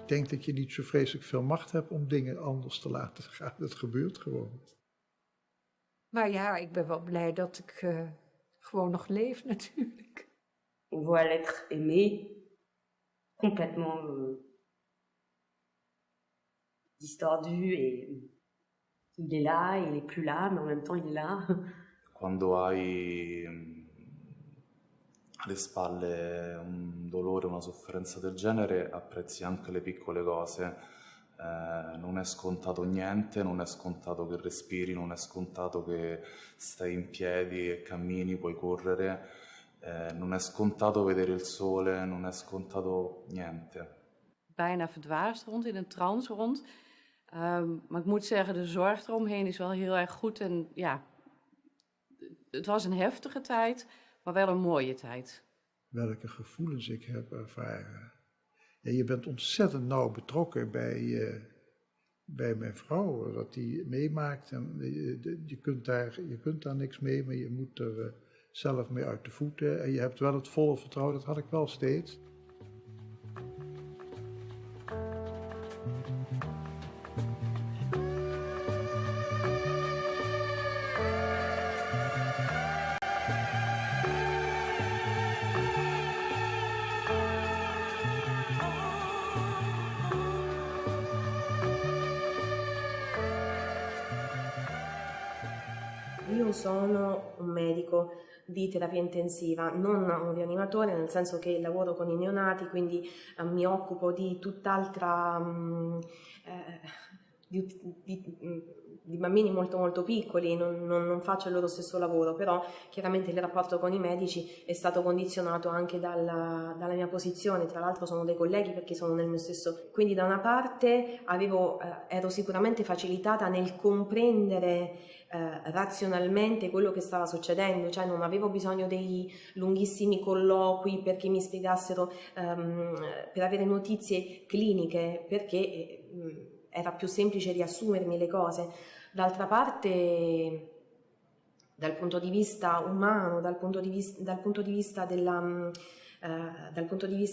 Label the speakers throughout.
Speaker 1: Ik denk dat je niet zo vreselijk veel macht hebt om dingen anders te laten gaan. Het gebeurt gewoon.
Speaker 2: Maar ja, ik ben wel blij dat ik gewoon nog leef natuurlijk.
Speaker 3: On voit l'être aimé, complètement distordu et il est là, il est plus là, mais en même temps il est là.
Speaker 4: Quando hai alle spalle un dolore, una sofferenza del genere, apprezzi anche le piccole cose. Non è scontato niente, non è scontato che respiri, non è scontato che stai in piedi e cammini, puoi correre, non è scontato vedere il sole, non è scontato niente.
Speaker 5: Bijna verdwaasd rond, in een trance rond. Maar ik moet zeggen, de zorg eromheen is wel heel erg goed. En ja, het was een heftige tijd, maar wel een mooie tijd.
Speaker 1: Welke gevoelens ik heb ervaren. Ja, je bent ontzettend nauw betrokken bij mijn vrouw, wat die meemaakt. En je kunt daar niks mee, maar je moet er zelf mee uit de voeten. En je hebt wel het volle vertrouwen, dat had ik wel steeds.
Speaker 3: Io sono un medico di terapia intensiva, non un rianimatore, nel senso che lavoro con i neonati, quindi mi occupo di tutt'altra di bambini molto molto piccoli, non faccio il loro stesso lavoro, però chiaramente il rapporto con i medici è stato condizionato anche dalla mia posizione. Tra l'altro sono dei colleghi perché sono nel mio stesso, quindi da una parte ero sicuramente facilitata nel comprendere razionalmente quello che stava succedendo, cioè non avevo bisogno dei lunghissimi colloqui perché mi spiegassero per avere notizie cliniche, perché era più semplice riassumermi le cose. D'altra parte, dal punto di vista umano, dal punto di vista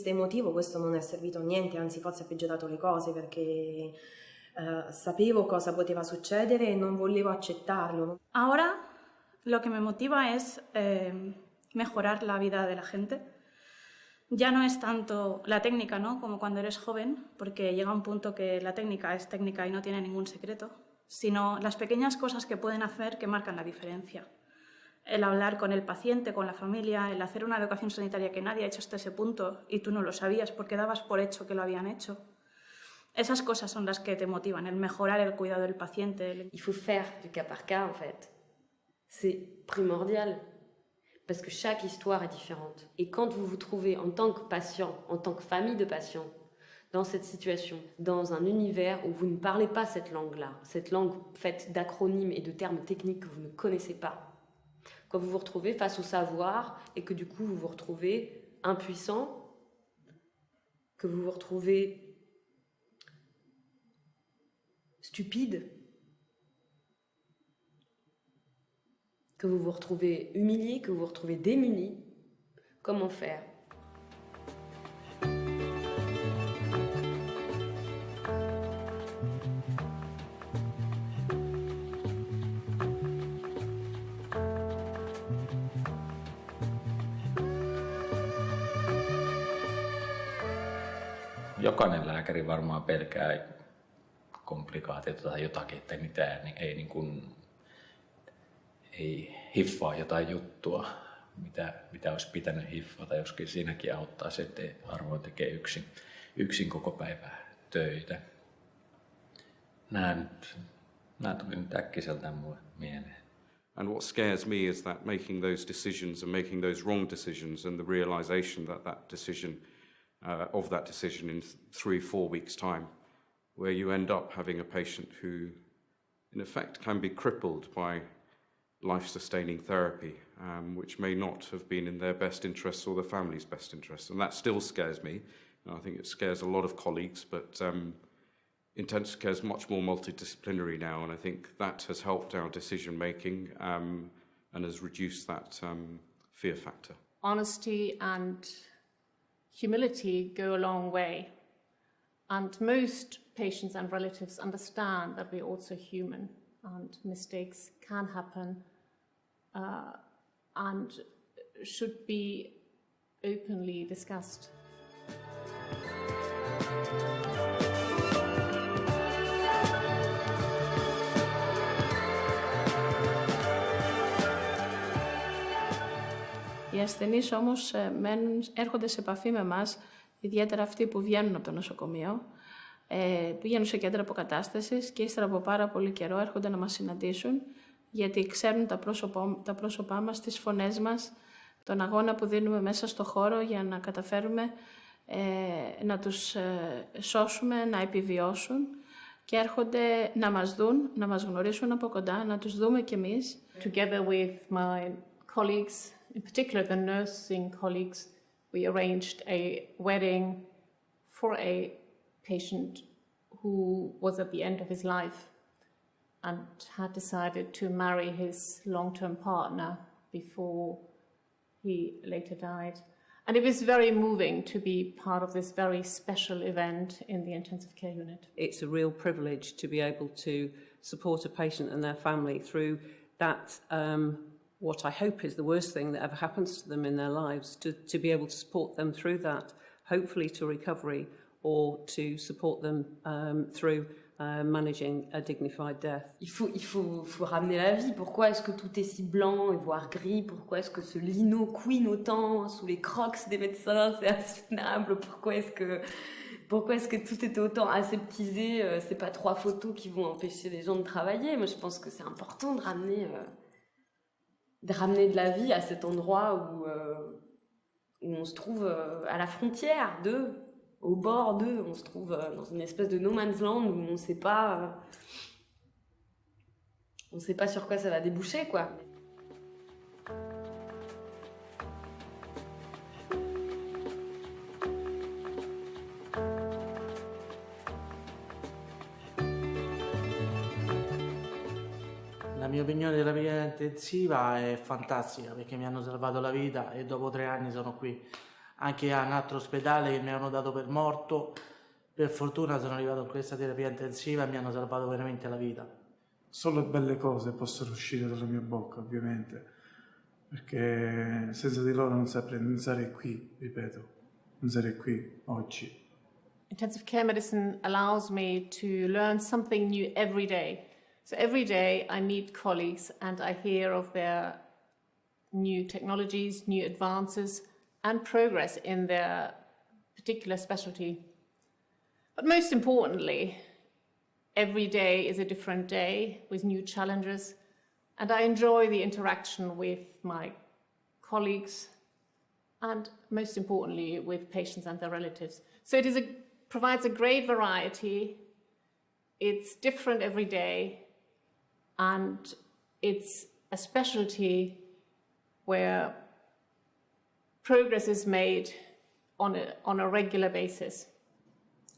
Speaker 3: emotivo, questo non è servito a niente, anzi forse ha peggiorato le cose, perché sapevo cosa poteva succedere e non volevo accettarlo.
Speaker 6: Ahora lo que me motiva es mejorar la vida de la gente. Ya no es tanto la técnica, ¿no?, como cuando eres joven, porque llega un punto que la técnica es técnica y no tiene ningún secreto, sino las pequeñas cosas que pueden hacer que marcan la diferencia. El hablar con el paciente, con la familia, el hacer una educación sanitaria que nadie ha hecho hasta ese punto y tú no lo sabías porque dabas por hecho que lo habían hecho. Esas cosas son las que te motivan, el mejorar el cuidado del paciente.
Speaker 3: Il faut faire du cas par cas, en fait. C'est primordial. Parce que chaque histoire est différente. Et quand vous vous trouvez en tant que patient, en tant que famille de patients, dans cette situation, dans un univers où vous ne parlez pas cette langue-là, cette langue faite d'acronymes et de termes techniques que vous ne connaissez pas, quand vous vous retrouvez face au savoir et que du coup vous vous retrouvez impuissant, que vous vous retrouvez stupide, que vous vous retrouvez humilié, que vous vous retrouvez démuni, comment faire?
Speaker 7: Jokainen lääkäri varmaan pelkää komplikaatiota tai jotakin, että mitään ei niin kuin ei hiffaa jotain juttua, mitä olisi pitänyt hiffata, joskin siinäkin auttaa se, että harvoin tekee yksin koko päivää töitä. Nämä tuli nyt äkkiseltään mulle mieleen.
Speaker 8: And what scares me is that making those decisions and making those wrong decisions and the realization that that decision in 3-4 weeks' time, where you end up having a patient who, in effect, can be crippled by life-sustaining therapy, which may not have been in their best interests or the family's best interests. And that still scares me. And I think it scares a lot of colleagues, but intensive care is much more multidisciplinary now, and I think that has helped our decision-making and has reduced that fear factor.
Speaker 9: Honesty and humility go a long way. And most patients and relatives understand that we're also human and mistakes can happen and should be openly discussed.
Speaker 6: Οι ασθενείς όμως έρχονται σε επαφή με εμάς, ιδιαίτερα αυτοί που βγαίνουν από το νοσοκομείο, πηγαίνουν σε κέντρα αποκατάστασης και ύστερα από πάρα πολύ καιρό έρχονται να μας συναντήσουν, γιατί ξέρουν τα πρόσωπά μας, τις φωνές μας, τον αγώνα που δίνουμε μέσα στο χώρο για να καταφέρουμε να τους σώσουμε, να επιβιώσουν και έρχονται να μας δουν, να μας γνωρίσουν από κοντά, να τους δούμε κι εμείς.
Speaker 9: Together with my colleagues, in particular the nursing colleagues, we arranged a wedding for a patient who was at the end of his life and had decided to marry his long-term partner before he later died. And it was very moving to be part of this very special event in the intensive care unit.
Speaker 10: It's a real privilege to be able to support a patient and their family through that, what I hope is the worst thing that ever happens to them in their lives, to be able to support them through that, hopefully to recovery, or to support them through managing a dignified death.
Speaker 11: Il faut ramener la vie. Pourquoi est-ce que tout est si blanc et voire gris? Pourquoi est-ce que ce lino couine autant sous les crocs des médecins? C'est insoutenable. Pourquoi est-ce que tout est autant aseptisé? C'est pas 3 photos qui vont empêcher les gens de travailler. Moi, je pense que c'est important de ramener de la vie à cet endroit où on se trouve à la frontière au bord d'eux, on se trouve dans une espèce de no man's land où on sait pas sur quoi ça va déboucher, quoi.
Speaker 12: La mia opinione della terapia intensiva è fantastica perché mi hanno salvato la vita e dopo 3 anni sono qui. Anche a un altro ospedale che mi avevano dato per morto, per fortuna sono arrivato in questa terapia intensiva e mi hanno salvato veramente la vita.
Speaker 13: Solo belle cose possono uscire dalla mia bocca, ovviamente, perché senza di loro non sarei qui, ripeto, non sarei qui oggi.
Speaker 9: Intensive care medicine allows me to learn something new every day. So every day I meet colleagues and I hear of their new technologies, new advances, and progress in their particular specialty. But most importantly, every day is a different day with new challenges, and I enjoy the interaction with my colleagues and most importantly with patients and their relatives. So provides a great variety, it's different every day, and it's a specialty where progress is made on a regular basis.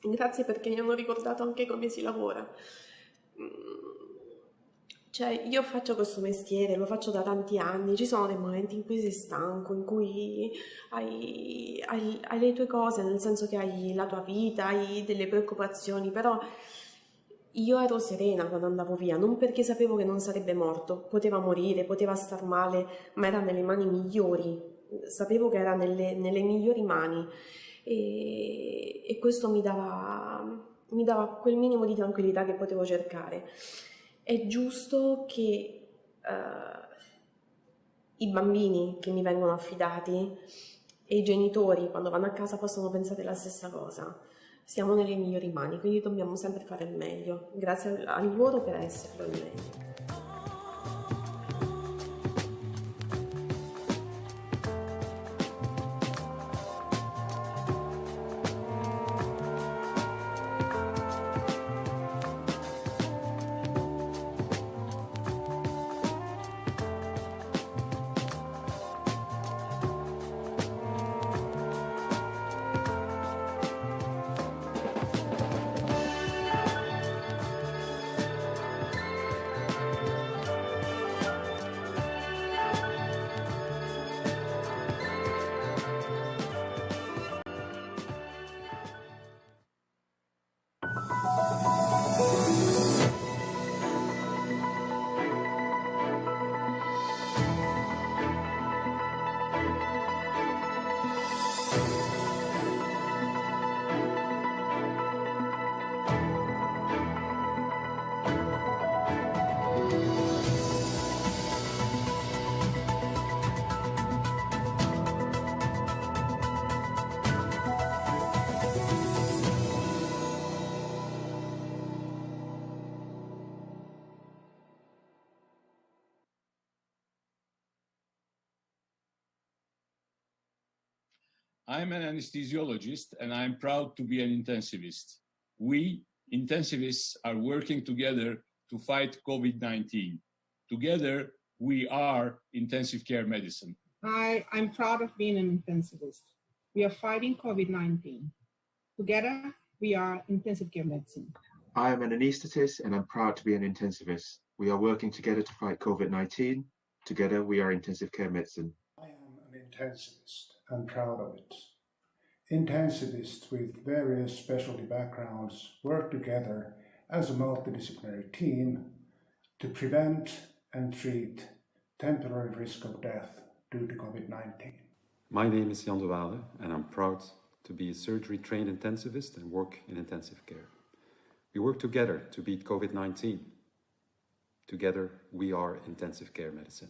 Speaker 3: Grazie perché mi hanno ricordato anche come si lavora. Cioè, io faccio questo mestiere, lo faccio da tanti anni, ci sono dei momenti in cui sei stanco, in cui hai le tue cose, nel senso che hai la tua vita, hai delle preoccupazioni, però io ero serena quando andavo via, non perché sapevo che non sarebbe morto, poteva morire, poteva star male, ma era nelle mani migliori, sapevo che era nelle migliori mani e questo mi dava quel minimo di tranquillità che potevo cercare. È giusto che i bambini che mi vengono affidati e i genitori quando vanno a casa possano pensare la stessa cosa. Siamo nelle migliori mani, quindi dobbiamo sempre fare il meglio. Grazie a loro per esserlo il meglio.
Speaker 14: I'm an anesthesiologist and I'm proud to be an intensivist. We, intensivists, are working together to fight COVID-19. Together, we are intensive care medicine.
Speaker 15: I'm proud of being an intensivist. We are fighting COVID-19. Together, we are intensive care medicine.
Speaker 16: I am an anaesthetist and I'm proud to be an intensivist. We are working together to fight COVID-19. Together, we are intensive care medicine.
Speaker 17: I am an intensivist and proud of it. Intensivists with various specialty backgrounds work together as a multidisciplinary team to prevent and treat temporary risk of death due to COVID-19.
Speaker 18: My name is Jan de Waele and I'm proud to be a surgery-trained intensivist and work in intensive care. We work together to beat COVID-19. Together, we are intensive care medicine.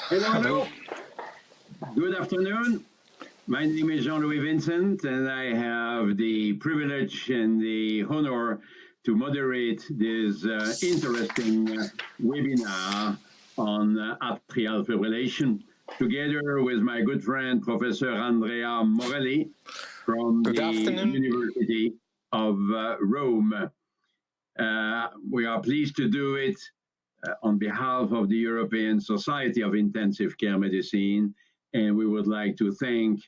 Speaker 19: Hello. Good afternoon. My name is Jean-Louis Vincent, and I have the privilege and the honor to moderate this interesting webinar on atrial fibrillation, together with my good friend, Professor Andrea Morelli from the University of Rome. We are pleased to do it on behalf of the European Society of Intensive Care Medicine, and we would like to thank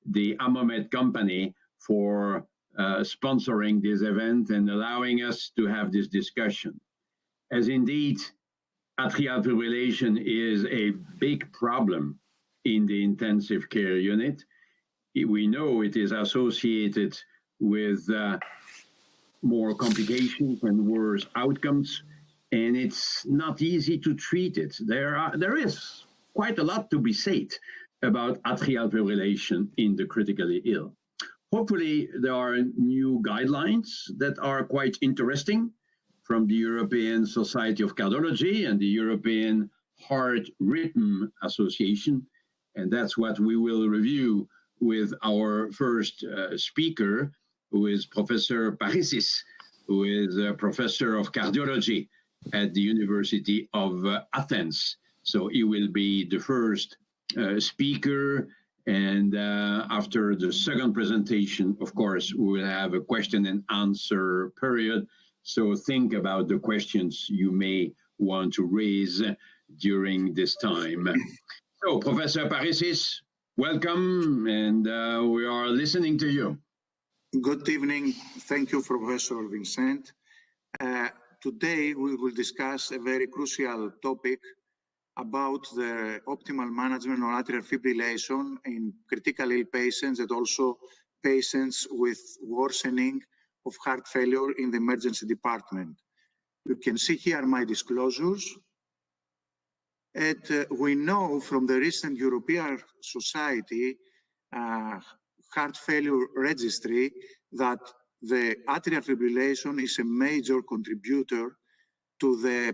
Speaker 19: the Amomed company for sponsoring this event and allowing us to have this discussion. As indeed, atrial fibrillation is a big problem in the intensive care unit. We know it is associated with more complications and worse outcomes, and it's not easy to treat it. There is quite a lot to be said about atrial fibrillation in the critically ill. Hopefully, there are new guidelines that are quite interesting from the European Society of Cardiology and the European Heart Rhythm Association, and that's what we will review with our first speaker, who is Professor Parissis, who is a professor of cardiology at the University of Athens. So he will be the first speaker, and after the second presentation, of course, we will have a question and answer period. So think about the questions you may want to raise during this time. So, Professor Parissis, welcome, and we are listening to you.
Speaker 20: Good evening. Thank you, Professor Vincent. Today, we will discuss a very crucial topic about the optimal management of atrial fibrillation in critically ill patients and also patients with worsening of heart failure in the emergency department. You can see here my disclosures. And we know from the recent European Society Heart Failure Registry that the atrial fibrillation is a major contributor to the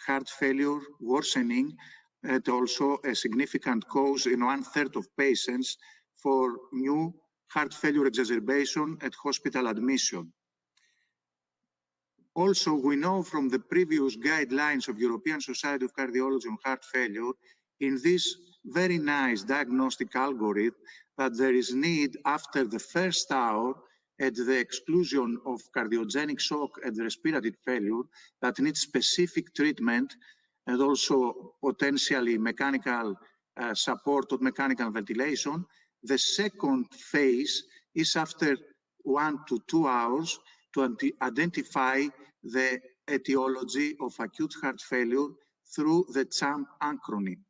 Speaker 20: heart failure worsening and also a significant cause in 1/3 of patients for new heart failure exacerbation at hospital admission. Also, we know from the previous guidelines of European Society of Cardiology on heart failure, in this very nice diagnostic algorithm, that there is need after the first hour at the exclusion of cardiogenic shock and respiratory failure that needs specific treatment and also potentially mechanical support of mechanical ventilation. The second phase is after 1 to 2 hours to identify the etiology of acute heart failure through the CHAMP acronym,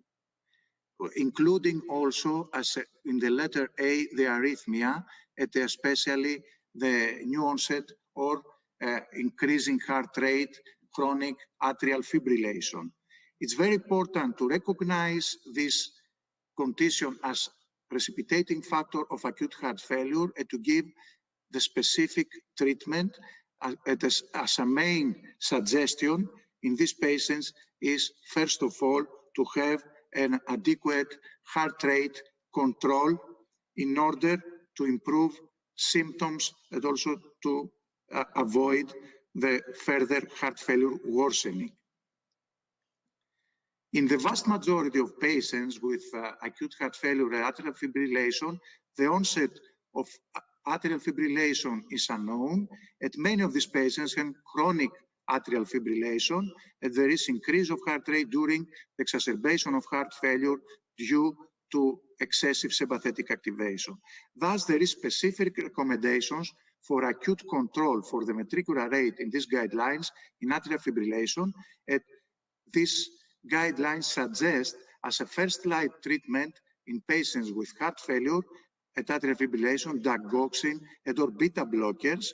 Speaker 20: including also, as in the letter A, the arrhythmia, and especially the new onset or increasing heart rate, chronic atrial fibrillation. It's very important to recognize this condition as precipitating factor of acute heart failure and to give the specific treatment as a main suggestion in these patients is, first of all, to have an adequate heart rate control in order to improve symptoms and also to avoid the further heart failure worsening. In the vast majority of patients with acute heart failure and atrial fibrillation, the onset of atrial fibrillation is unknown, and many of these patients have chronic atrial fibrillation, and there is increase of heart rate during the exacerbation of heart failure due to excessive sympathetic activation. Thus, there is specific recommendations for acute control for the ventricular rate in these guidelines in atrial fibrillation, and these guidelines suggest as a first-line treatment in patients with heart failure and atrial fibrillation, digoxin and or beta blockers,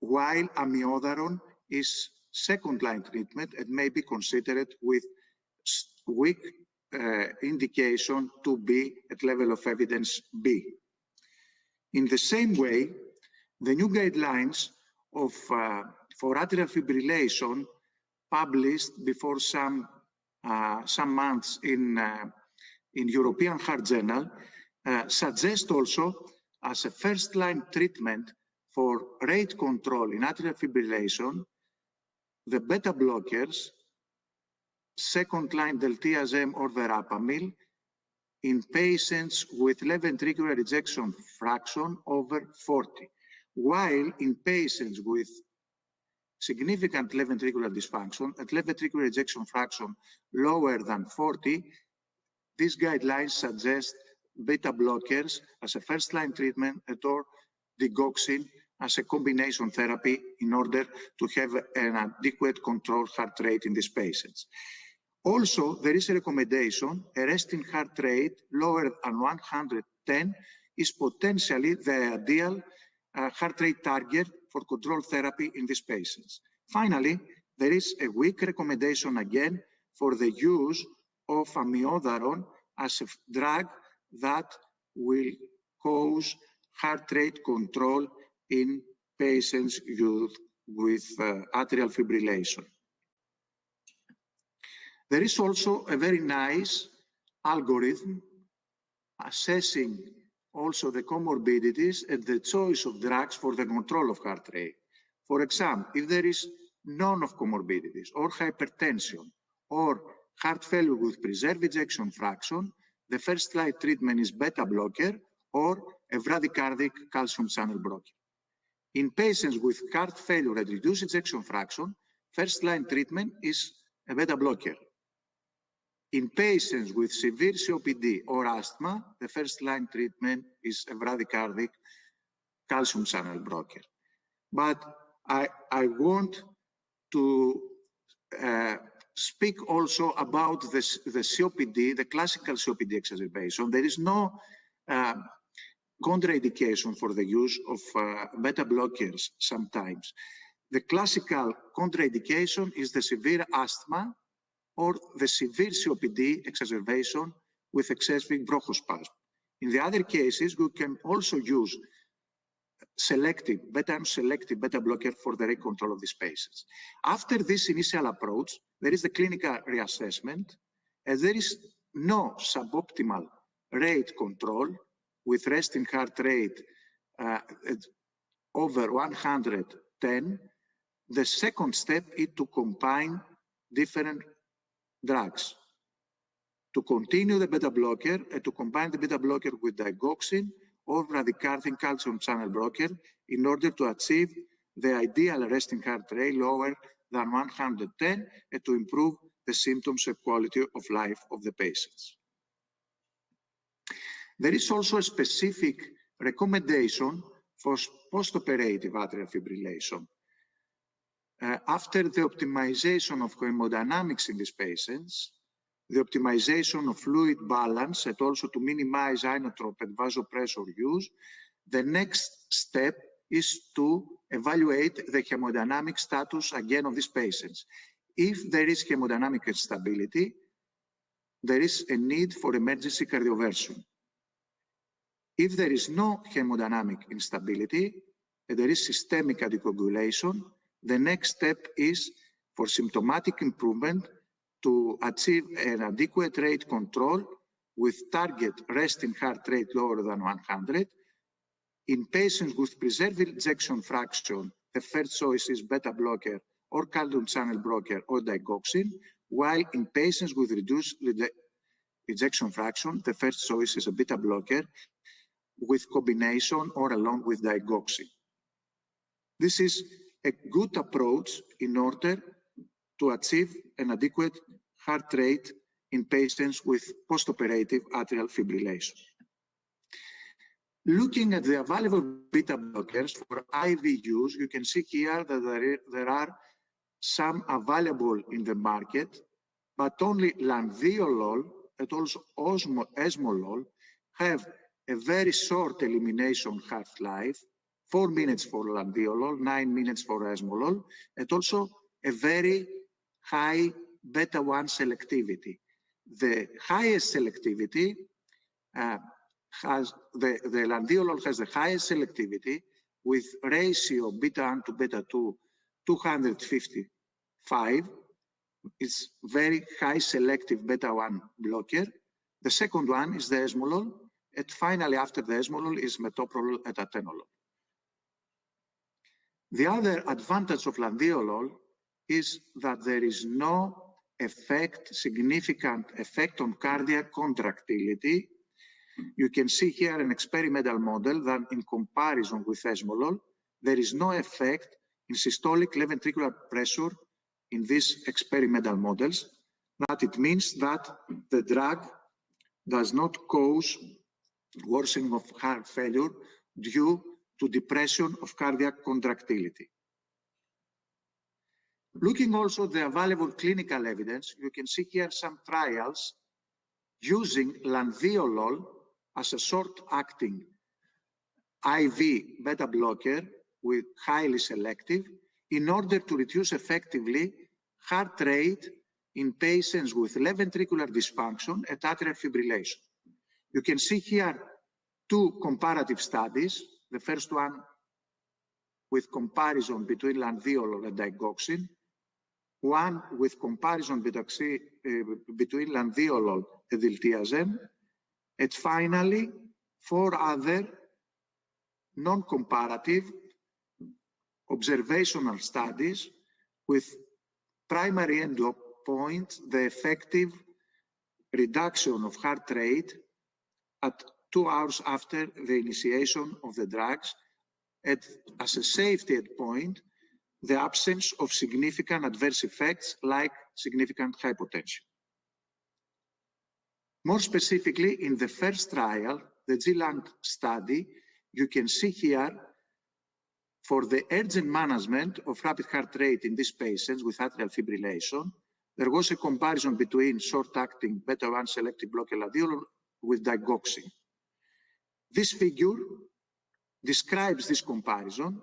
Speaker 20: while amiodarone is second-line treatment and may be considered with weak indication to be at level of evidence B. In the same way, the new guidelines of, for atrial fibrillation published before some months in European Heart Journal suggest also as a first-line treatment for rate control in atrial fibrillation, the beta blockers, second-line diltiazem or verapamil in patients with left ventricular ejection fraction over 40, while in patients with significant left ventricular dysfunction and left ventricular ejection fraction lower than 40, these guidelines suggest beta blockers as a first-line treatment or digoxin as a combination therapy in order to have an adequate controlled heart rate in these patients. Also, there is a recommendation, a resting heart rate lower than 110 is potentially the ideal heart rate target for controlled therapy in these patients. Finally, there is a weak recommendation again for the use of amiodarone as a drug that will cause heart rate control in patients with atrial fibrillation. There is also a very nice algorithm assessing also the comorbidities and the choice of drugs for the control of heart rate. For example, if there is none of comorbidities or hypertension or heart failure with preserved ejection fraction, the first-line treatment is beta blocker or a bradycardic calcium channel blocker. In patients with heart failure and reduced ejection fraction, first-line treatment is a beta blocker. In patients with severe COPD or asthma, the first-line treatment is a bradycardic calcium channel blocker. But I want to speak also about the COPD, the classical COPD exacerbation. There is no contraindication for the use of beta blockers sometimes. The classical contraindication is the severe asthma or the severe COPD exacerbation with excessive bronchospasm. In the other cases, we can also use selective beta blocker for the rate control of these patients. After this initial approach, there is the clinical reassessment, and there is no suboptimal rate control with resting heart rate over 110. The second step is to combine different drugs, to continue the beta blocker and to combine the beta blocker with digoxin or bradycardic calcium channel blocker in order to achieve the ideal resting heart rate lower than 110 and to improve the symptoms and quality of life of the patients. There is also a specific recommendation for post-operative atrial fibrillation. After the optimization of hemodynamics in these patients, the optimization of fluid balance and also to minimize inotrope and vasopressor use, the next step is to evaluate the hemodynamic status again of these patients. If there is hemodynamic instability, there is a need for emergency cardioversion. If there is no hemodynamic instability, and there is systemic anticoagulation, the next step is for symptomatic improvement to achieve an adequate rate control with target resting heart rate lower than 100. In patients with preserved ejection fraction, the first choice is beta blocker or calcium channel blocker or digoxin, while in patients with reduced ejection fraction, the first choice is a beta blocker with combination or along with digoxin. This is a good approach in order to achieve an adequate heart rate in patients with postoperative atrial fibrillation. Looking at the available beta blockers for IV use, you can see here that there are some available in the market, but only Landiolol and also Esmolol have a very short elimination half-life, 4 minutes for Landiolol, 9 minutes for Esmolol, and also a very high beta-1 selectivity. The highest selectivity the Landiolol has the highest selectivity with ratio beta-1 to beta-2 255. It's very high selective beta-1 blocker. The second one is the Esmolol, and finally after the Esmolol is metoprolol and atenolol. The other advantage of Landiolol is that there is no significant effect on cardiac contractility. You can see here an experimental model that in comparison with Esmolol, there is no effect in systolic left ventricular pressure in these experimental models. That it means that the drug does not cause worsening of heart failure due to depression of cardiac contractility. Looking also at the available clinical evidence, you can see here some trials using Landiolol as a short-acting IV beta blocker with highly selective in order to reduce effectively heart rate in patients with left ventricular dysfunction and atrial fibrillation. You can see here two comparative studies. The first one with comparison between Landiolol and digoxin, one with comparison between Landiolol and diltiazem, and finally 4 other non-comparative observational studies with primary endpoint the effective reduction of heart rate at 2 hours after the initiation of the drugs, and as a safety endpoint, the absence of significant adverse effects like significant hypotension. More specifically, in the first trial, the GLAND study, you can see here for the urgent management of rapid heart rate in these patients with atrial fibrillation, there was a comparison between short-acting beta-1 selective blocker Landiolol with digoxin. This figure describes this comparison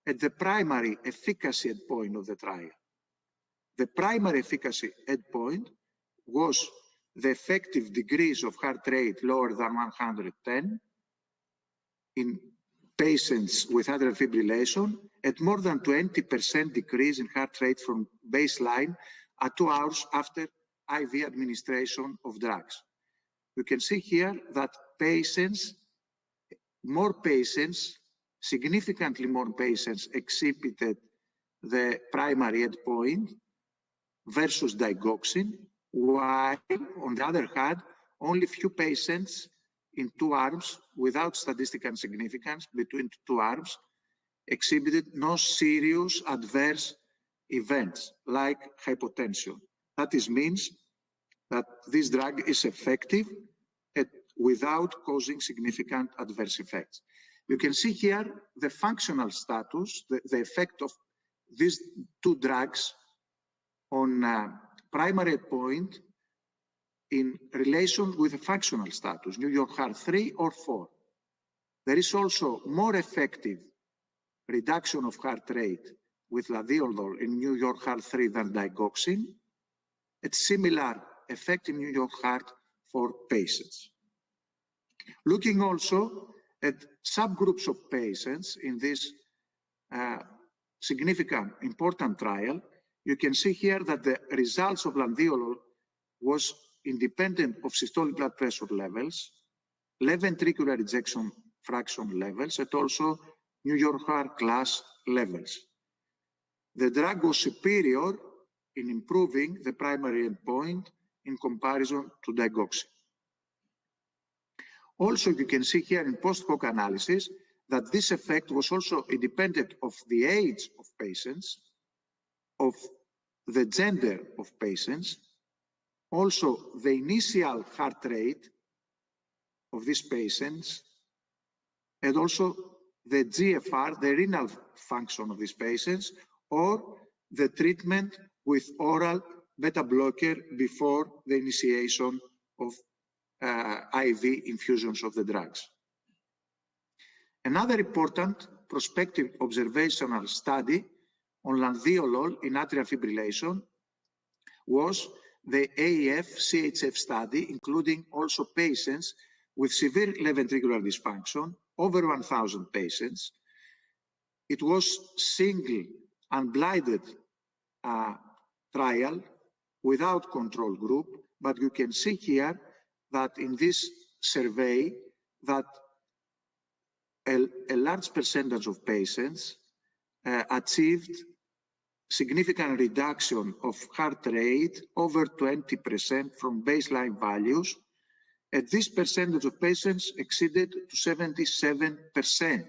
Speaker 20: at the primary efficacy endpoint of the trial. The primary efficacy endpoint was the effective decrease of heart rate lower than 110 in patients with atrial fibrillation at more than 20% decrease in heart rate from baseline at 2 hours after IV administration of drugs. You can see here that significantly more patients exhibited the primary endpoint versus digoxin, while on the other hand, only few patients in 2 arms without statistical significance between 2 arms exhibited no serious adverse events like hypotension. That means that this drug is effective without causing significant adverse effects. You can see here the functional status, the effect of these 2 drugs on primary endpoint in relation with the functional status, New York Heart 3 or 4. There is also more effective reduction of heart rate with Landiolol in New York Heart 3 than digoxin, and similar effect in New York Heart for patients. Looking also at subgroups of patients in this significant, important trial, you can see here that the results of Landiolol was independent of systolic blood pressure levels, left ventricular ejection fraction levels, and also New York Heart class levels. The drug was superior in improving the primary endpoint in comparison to digoxin. Also, you can see here in post-hoc analysis that this effect was also independent of the age of patients, of the gender of patients, also the initial heart rate of these patients, and also the GFR, the renal function of these patients, or the treatment with oral beta blocker before the initiation of IV infusions of the drugs. Another important prospective observational study on Landiolol in atrial fibrillation was the AEF-CHF study, including also patients with severe left ventricular dysfunction, over 1,000 patients. It was single unblinded trial without control group, but you can see here that in this survey that a large percentage of patients achieved significant reduction of heart rate, over 20% from baseline values, and this percentage of patients exceeded to 77%,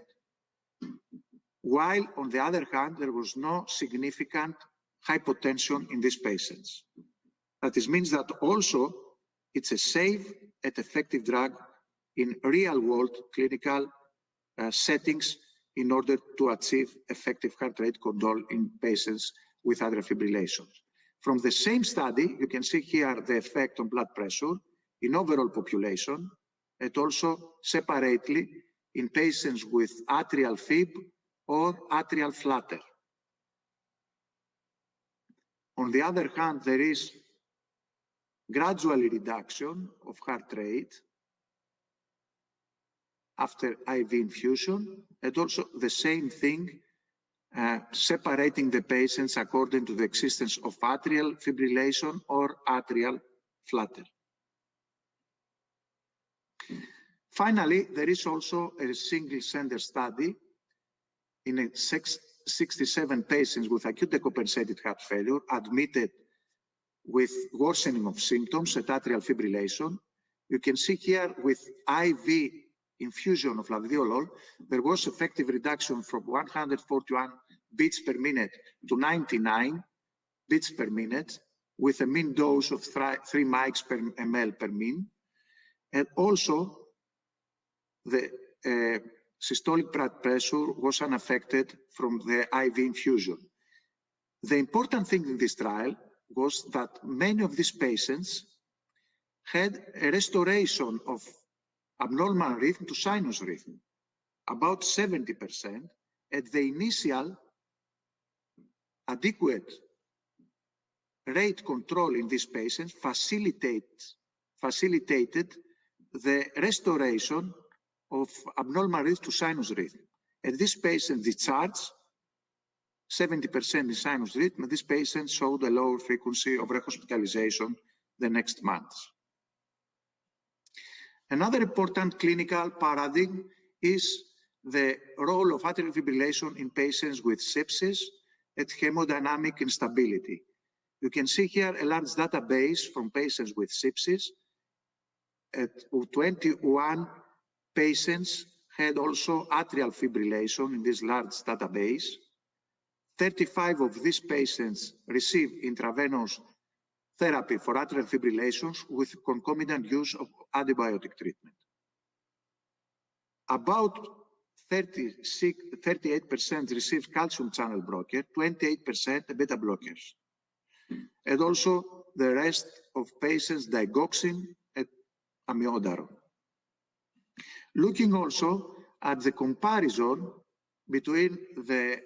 Speaker 20: while on the other hand, there was no significant hypotension in these patients. That means that also it's a safe and effective drug in real-world clinical settings in order to achieve effective heart rate control in patients with atrial fibrillation. From the same study, you can see here the effect on blood pressure in overall population, and also separately in patients with atrial fib or atrial flutter. On the other hand, there is gradual reduction of heart rate after IV infusion, and also the same thing, separating the patients according to the existence of atrial fibrillation or atrial flutter. Finally, there is also a single center study in 67 patients with acute decompensated heart failure admitted with worsening of symptoms at atrial fibrillation. You can see here with IV infusion of Landiolol, there was effective reduction from 141 beats per minute to 99 beats per minute with a mean dose of 3 mics per ml per min. And also the systolic blood pressure was unaffected from the IV infusion. The important thing in this trial was that many of these patients had a restoration of abnormal rhythm to sinus rhythm, about 70%, at the initial adequate rate control in these patients facilitated the restoration of abnormal rhythm to sinus rhythm. And this patient discharged 70% in sinus rhythm, and this patient showed a lower frequency of rehospitalization the next months. Another important clinical paradigm is the role of atrial fibrillation in patients with sepsis and hemodynamic instability. You can see here a large database from patients with sepsis. 21 patients had also atrial fibrillation in this large database. 35 of these patients received intravenous therapy for atrial fibrillation with concomitant use of antibiotic treatment. About 38% received calcium channel blocker, 28% beta blockers. And also the rest of patients digoxin and amiodarone. Looking also at the comparison between the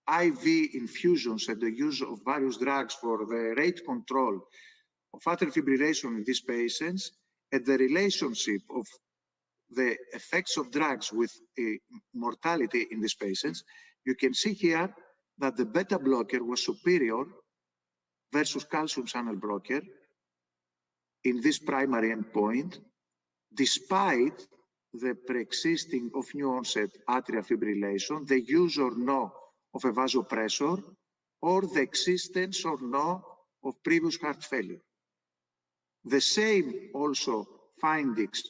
Speaker 20: IV infusions and the use of various drugs for the rate control of atrial fibrillation in these patients and the relationship of the effects of drugs with mortality in these patients, you can see here that the beta blocker was superior versus calcium channel blocker in this primary endpoint, despite the pre-existing of new onset atrial fibrillation, the use or no of a vasopressor, or the existence or no of previous heart failure. The same also findings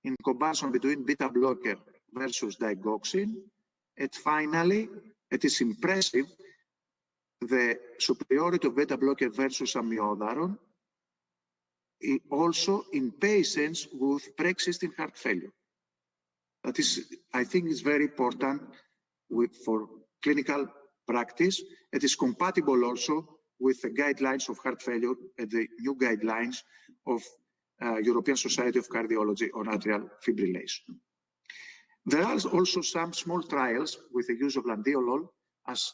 Speaker 20: in comparison between beta blocker versus digoxin. And finally, it is impressive, the superiority of beta blocker versus amiodarone, also in patients with pre-existing heart failure. That is, I think, is very important for clinical practice. It is compatible also with the guidelines of heart failure and the new guidelines of European Society of Cardiology on atrial fibrillation. There are also some small trials with the use of Landiolol as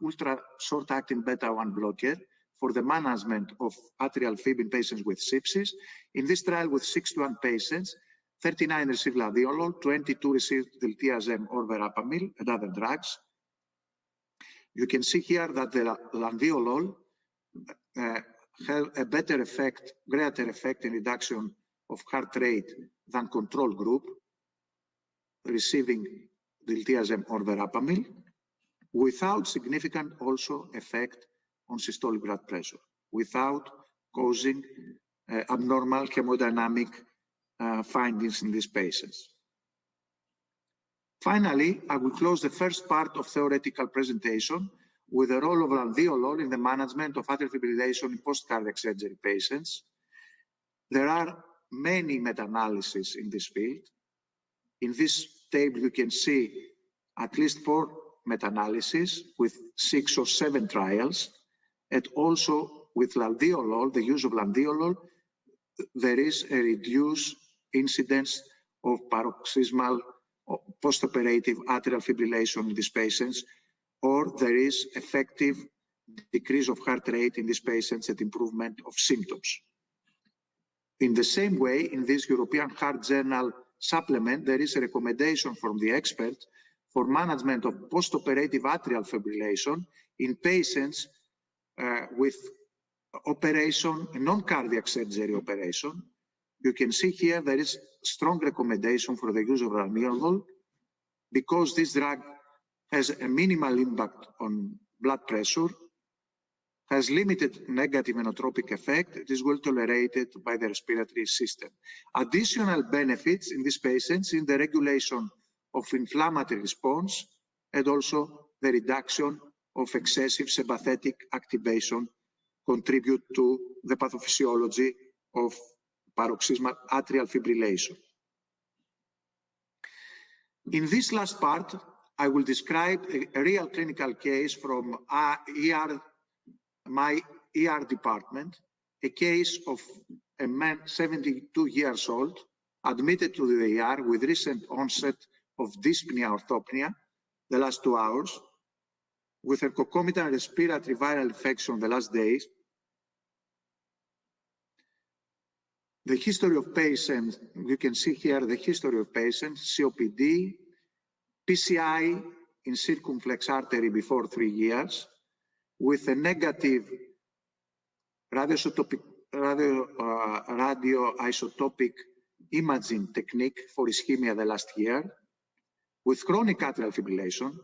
Speaker 20: ultra short-acting beta-1 blocker for the management of atrial fib in patients with sepsis. In this trial with 61 patients, 39 received Landiolol, 22 received diltiazem or verapamil and other drugs. You can see here that the Landiolol have a better effect, greater effect in reduction of heart rate than control group receiving diltiazem or verapamil, without significant also effect on systolic blood pressure, without causing abnormal hemodynamic findings in these patients. Finally, I will close the first part of theoretical presentation with the role of Landiolol in the management of atrial fibrillation in post-cardiac surgery patients. There are many meta-analyses in this field. In this table, you can see at least 4 meta-analyses with 6 or 7 trials, and also with Landiolol, the use of Landiolol, there is a reduced incidence of paroxysmal post-operative atrial fibrillation in these patients, or there is effective decrease of heart rate in these patients and improvement of symptoms. In the same way, in this European Heart Journal supplement, there is a recommendation from the expert for management of post-operative atrial fibrillation in patients with operation, non-cardiac surgery operation. You can see here there is strong recommendation for the use of Landiolol because this drug has a minimal impact on blood pressure, has limited negative inotropic effect, it is well tolerated by the respiratory system. Additional benefits in these patients in the regulation of inflammatory response and also the reduction of excessive sympathetic activation contribute to the pathophysiology of paroxysmal atrial fibrillation. In this last part, I will describe a real clinical case from my ER department, a case of a man 72 years old, admitted to the ER with recent onset of dyspnea orthopnea the last 2 hours, with a concomitant respiratory viral infection the last days. The history of patients, you can see here the history of patients, COPD, PCI in circumflex artery before 3 years, with a negative radioisotopic imaging technique for ischemia the last year, with chronic atrial fibrillation,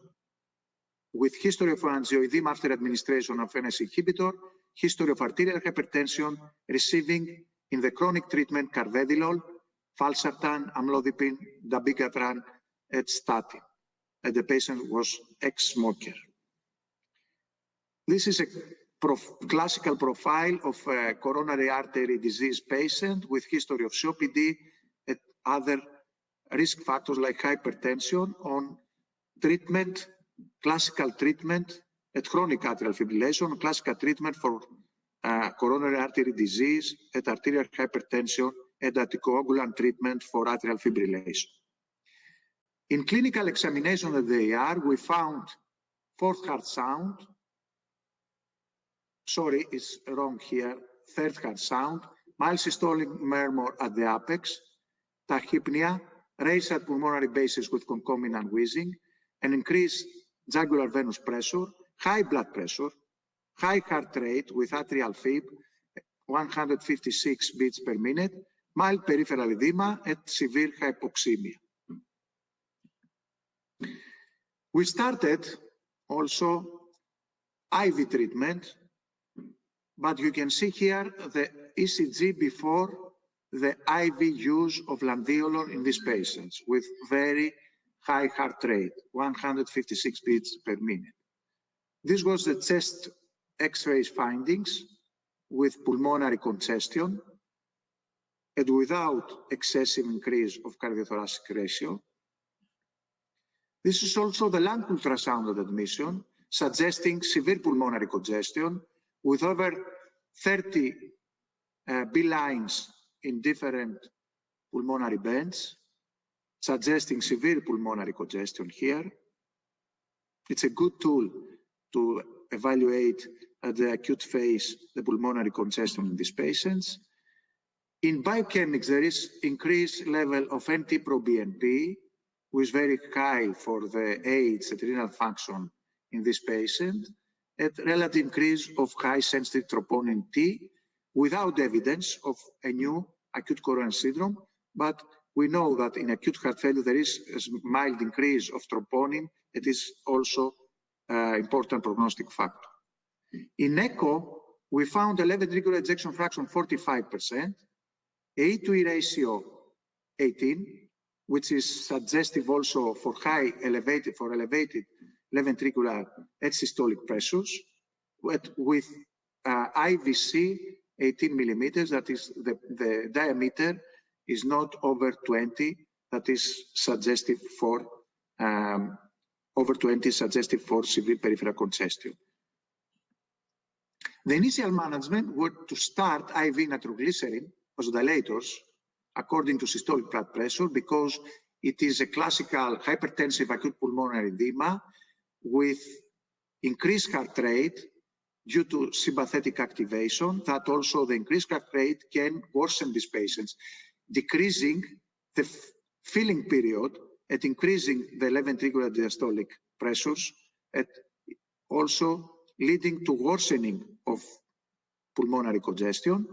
Speaker 20: with history of angioedema after administration of NS inhibitor, history of arterial hypertension, receiving in the chronic treatment carvedilol, valsartan, amlodipine, dabigatran, and statin. And the patient was ex-smoker. This is a classical profile of a coronary artery disease patient with history of COPD and other risk factors like hypertension on treatment, classical treatment at chronic atrial fibrillation, classical treatment for coronary artery disease and arterial hypertension and anticoagulant treatment for atrial fibrillation. In clinical examination of the AR, we found fourth heart sound. Sorry, it's wrong here. Third heart sound, mild systolic murmur at the apex, tachypnea, raised at pulmonary basis with concomitant wheezing, an increased jugular venous pressure, high blood pressure, high heart rate with atrial fib, 156 beats per minute, mild peripheral edema, and severe hypoxemia. We started also IV treatment, but you can see here the ECG before the IV use of Landiolol in these patients with very high heart rate, 156 beats per minute. This was the chest X-ray findings with pulmonary congestion and without excessive increase of cardiothoracic ratio. This is also the lung ultrasound at admission, suggesting severe pulmonary congestion with over 30 B lines in different pulmonary bands, suggesting severe pulmonary congestion here. It's a good tool to evaluate at the acute phase the pulmonary congestion in these patients. In biochemics, there is increased level of NT-proBNP, which is very high for the age and renal function in this patient, and relative increase of high sensitive troponin T without evidence of a new acute coronary syndrome, but we know that in acute heart failure there is a mild increase of troponin. It is also important prognostic factor. In echo, we a left ventricular ejection fraction 45%, A to E ratio 18, which is suggestive also for elevated left ventricular and systolic pressures, with IVC 18 millimeters, that is the diameter is not over 20, that is suggestive for over 20 suggestive for severe peripheral congestion. The initial management was to start IV nitroglycerin vasodilators according to systolic blood pressure because it is a classical hypertensive acute pulmonary edema with increased heart rate due to sympathetic activation, that also the increased heart rate can worsen these patients, decreasing the filling period and increasing the left ventricular diastolic pressures, and also leading to worsening of pulmonary congestion.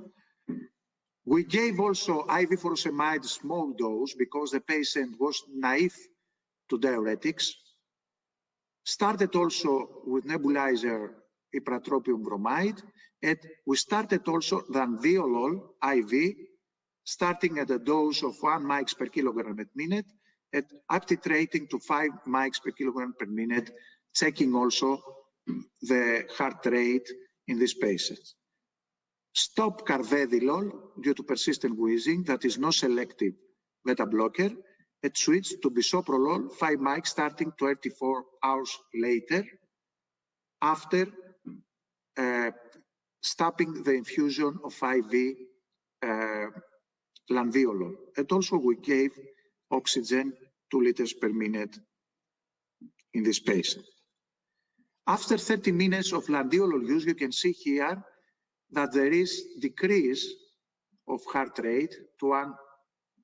Speaker 20: We gave also IV furosemide small dose because the patient was naive to diuretics. Started also with nebulizer ipratropium bromide, and we started also Landiolol IV, starting at a dose of 1 mg per kilogram per minute, and up titrating to 5 mg per kilogram per minute, checking also the heart rate in these patients. Stop carvedilol due to persistent wheezing, that is no selective beta blocker, and switch to bisoprolol 5 mg starting 24 hours later after stopping the infusion of IV Landiolol. And also we gave oxygen 2 liters per minute in this patient. After 30 minutes of Landiolol use, you can see here that there is decrease of heart rate to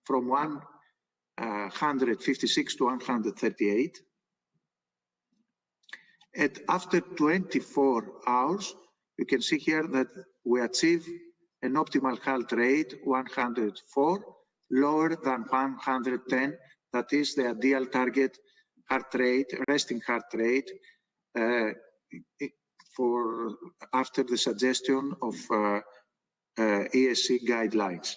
Speaker 20: from 156 to 138. And after 24 hours, you can see here that we achieve an optimal heart rate 104, lower than 110. That is the ideal target heart rate, resting heart rate, for after the suggestion of ESC guidelines.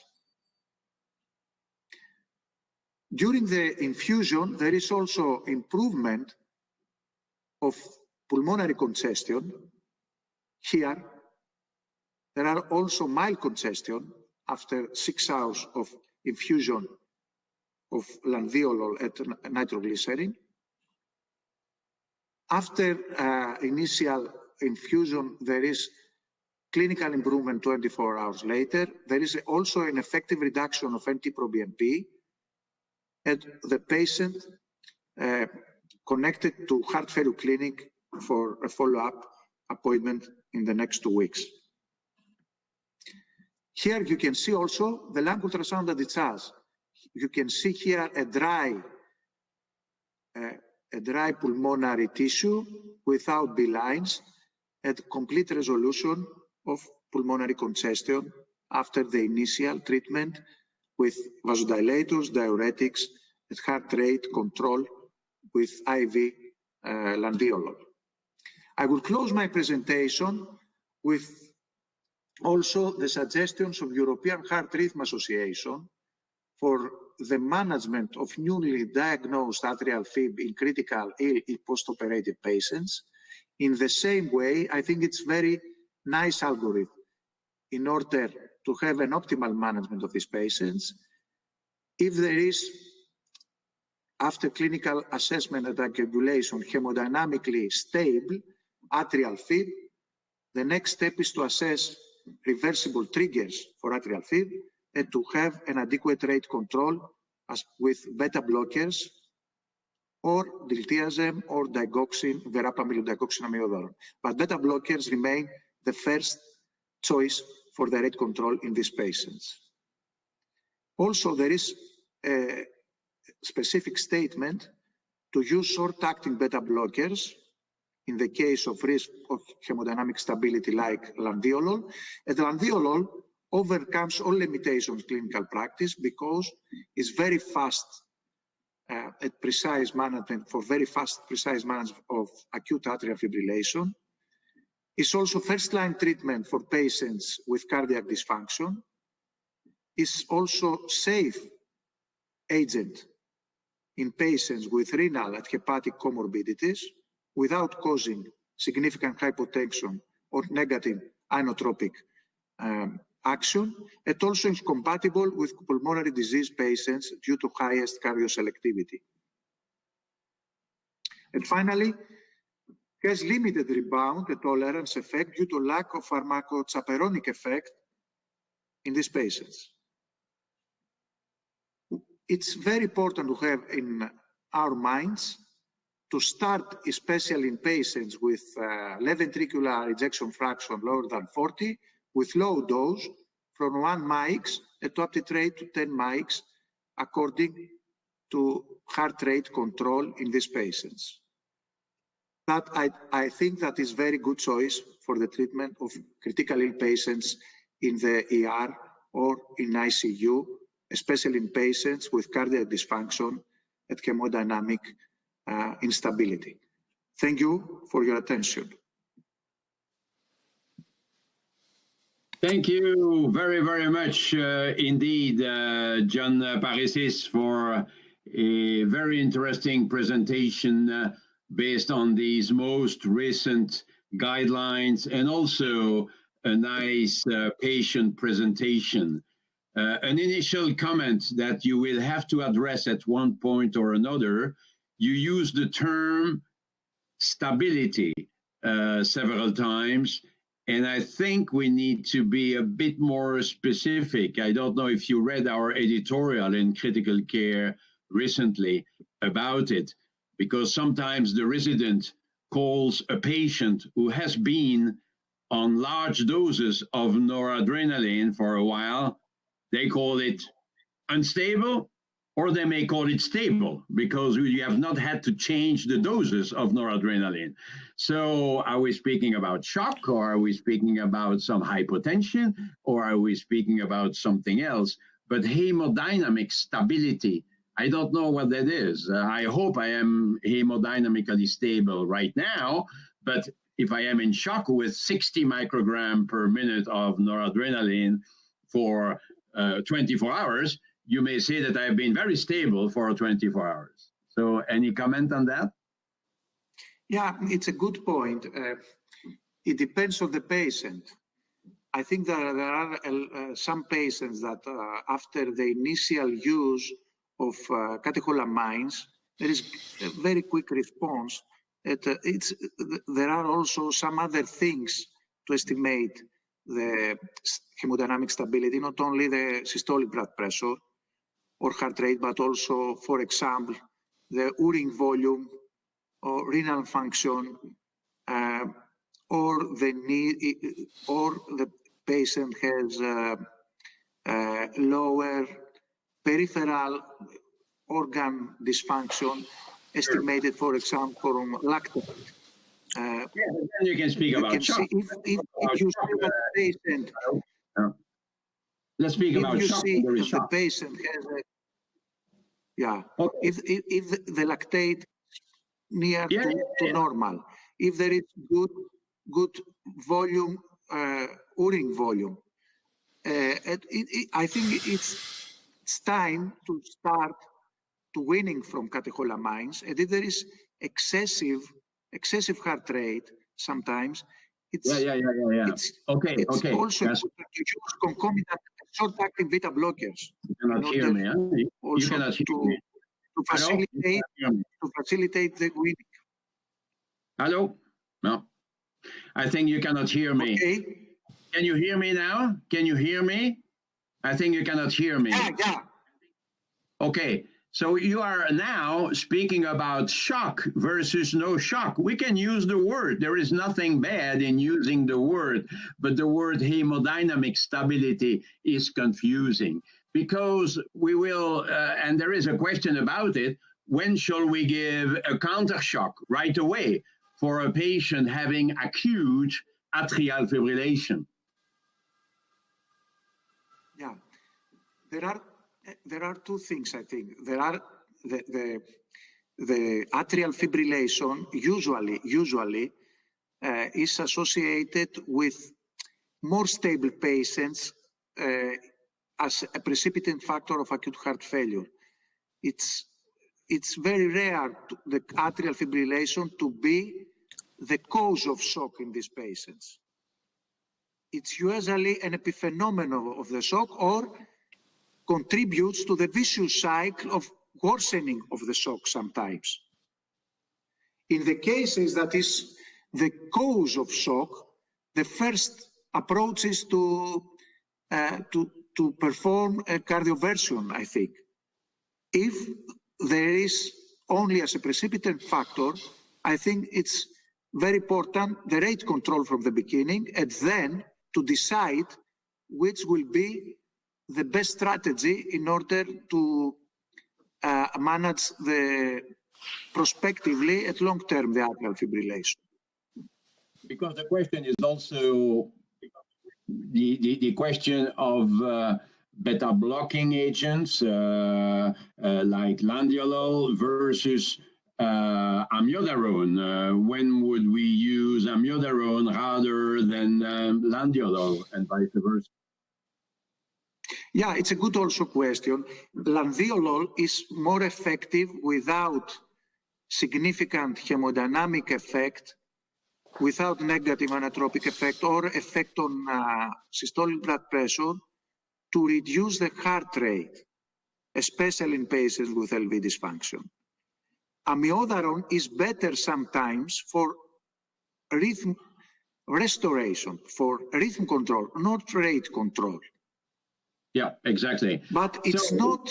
Speaker 20: During the infusion, there is also improvement of pulmonary congestion. Here, there are also mild congestion after 6 hours of infusion of Landiolol and nitroglycerin. After initial infusion, there is clinical improvement 24 hours later. There is also an effective reduction of NT-proBNP, and the patient connected to Heart Failure Clinic for a follow-up appointment in the next 2 weeks. Here you can see also the lung ultrasound that it has. You can see here a dry pulmonary tissue without B lines at complete resolution of pulmonary congestion after the initial treatment with vasodilators, diuretics, and heart rate control with IV Landiolol. I will close my presentation with also the suggestions of European Heart Rhythm Association for the management of newly diagnosed atrial fib in critical ill post-operative patients. In the same way, I think it's very nice algorithm in order to have an optimal management of these patients. If there is, after clinical assessment and calculation, hemodynamically stable atrial fib, the next step is to assess reversible triggers for atrial fib and to have an adequate rate control as with beta blockers or diltiazem or digoxin, verapamil, digoxin amiodarone. But beta blockers remain the first choice for the rate control in these patients. Also, there is a specific statement to use short-acting beta blockers in the case of risk of hemodynamic stability like Landiolol. And Landiolol overcomes all limitations in clinical practice because it's very fast at precise management for very fast, precise management of acute atrial fibrillation. It's also first-line treatment for patients with cardiac dysfunction. It's also safe agent in patients with renal and hepatic comorbidities without causing significant hypotension or negative inotropic action. It also is compatible with pulmonary disease patients due to highest cardioselectivity. And finally, has limited rebound and tolerance effect due to lack of pharmacochaperonic effect in these patients. It's very important to have in our minds to start, especially in patients with left ventricular ejection fraction lower than 40, with low dose from 1 mg and to uptitrate to 10 mg according to heart rate control in these patients. That I think that is very good choice for the treatment of critically ill patients in the ER or in ICU, especially in patients with cardiac dysfunction and hemodynamic instability. Thank you for your attention.
Speaker 19: Thank you very, very much indeed, John Parisis, for a very interesting presentation based on these most recent guidelines and also a nice patient presentation. An initial comment that you will have to address at one point or another. You use the term stability several times, and I think we need to be a bit more specific. I don't know if you read our editorial in Critical Care recently about it, because sometimes the resident calls a patient who has been on large doses of noradrenaline for a while, they call it unstable, or they may call it stable because you have not had to change the doses of noradrenaline. So are we speaking about shock, or are we speaking about some hypotension, or are we speaking about something else? But hemodynamic stability, I don't know what that is. I hope I am hemodynamically stable right now, but if I am in shock with 60 microgram per minute of noradrenaline for 24 hours, you may say that I've been very stable for 24 hours. So any comment on that?
Speaker 20: Yeah, it's a good point. It depends on the patient. I think that there are some patients that after the initial use of catecholamines, there is a very quick response. There are also some other things to estimate the hemodynamic stability, not only the systolic blood pressure or heart rate, but also, for example, the urine volume or renal function, or the need, or the patient has lower peripheral organ dysfunction, estimated, for example, from lactate.
Speaker 19: Yeah, then you can speak about shock.
Speaker 20: If you see that the patient,
Speaker 19: let's speak about shock. There is
Speaker 20: the
Speaker 19: shock.
Speaker 20: patient has a,
Speaker 19: Okay.
Speaker 20: if the lactate near to normal, if there is good volume, urine volume, I think it's time to start to weaning from catecholamines, and if there is excessive heart rate, sometimes it's It's also
Speaker 19: Yes.
Speaker 20: important to use concomitant short-acting beta blockers.
Speaker 19: You cannot hear me. Huh? You
Speaker 20: Also
Speaker 19: cannot hear me.
Speaker 20: to facilitate the weaning.
Speaker 19: Hello? No. I think you cannot hear me.
Speaker 20: Okay.
Speaker 19: Can you hear me now? Can you hear me? I think you cannot hear me.
Speaker 20: Yeah.
Speaker 19: Okay. So you are now speaking about shock versus no shock. We can use the word. There is nothing bad in using the word, but the word hemodynamic stability is confusing because we will, and there is a question about it, when shall we give a counter shock right away for a patient having acute atrial fibrillation?
Speaker 20: Yeah. There are two things, I think. There are the atrial fibrillation usually is associated with more stable patients as a precipitant factor of acute heart failure. It's very rare the atrial fibrillation to be the cause of shock in these patients. It's usually an epiphenomenon of the shock or contributes to the vicious cycle of worsening of the shock sometimes. In the cases that is the cause of shock, the first approach is to perform a cardioversion, I think. If there is only as a precipitant factor, I think it's very important the rate control from the beginning and then to decide which will be the best strategy in order to manage the prospectively at long term the atrial fibrillation.
Speaker 19: Because the question is also the question of beta blocking agents like Landiolol versus amiodarone. When would we use amiodarone rather than Landiolol and vice versa?
Speaker 20: Yeah, it's a good also question. Landiolol is more effective without significant hemodynamic effect, without negative anatropic effect or effect on systolic blood pressure to reduce the heart rate, especially in patients with LV dysfunction. Amiodarone is better sometimes for rhythm restoration, for rhythm control, not rate control.
Speaker 19: Yeah, exactly.
Speaker 20: But it's not,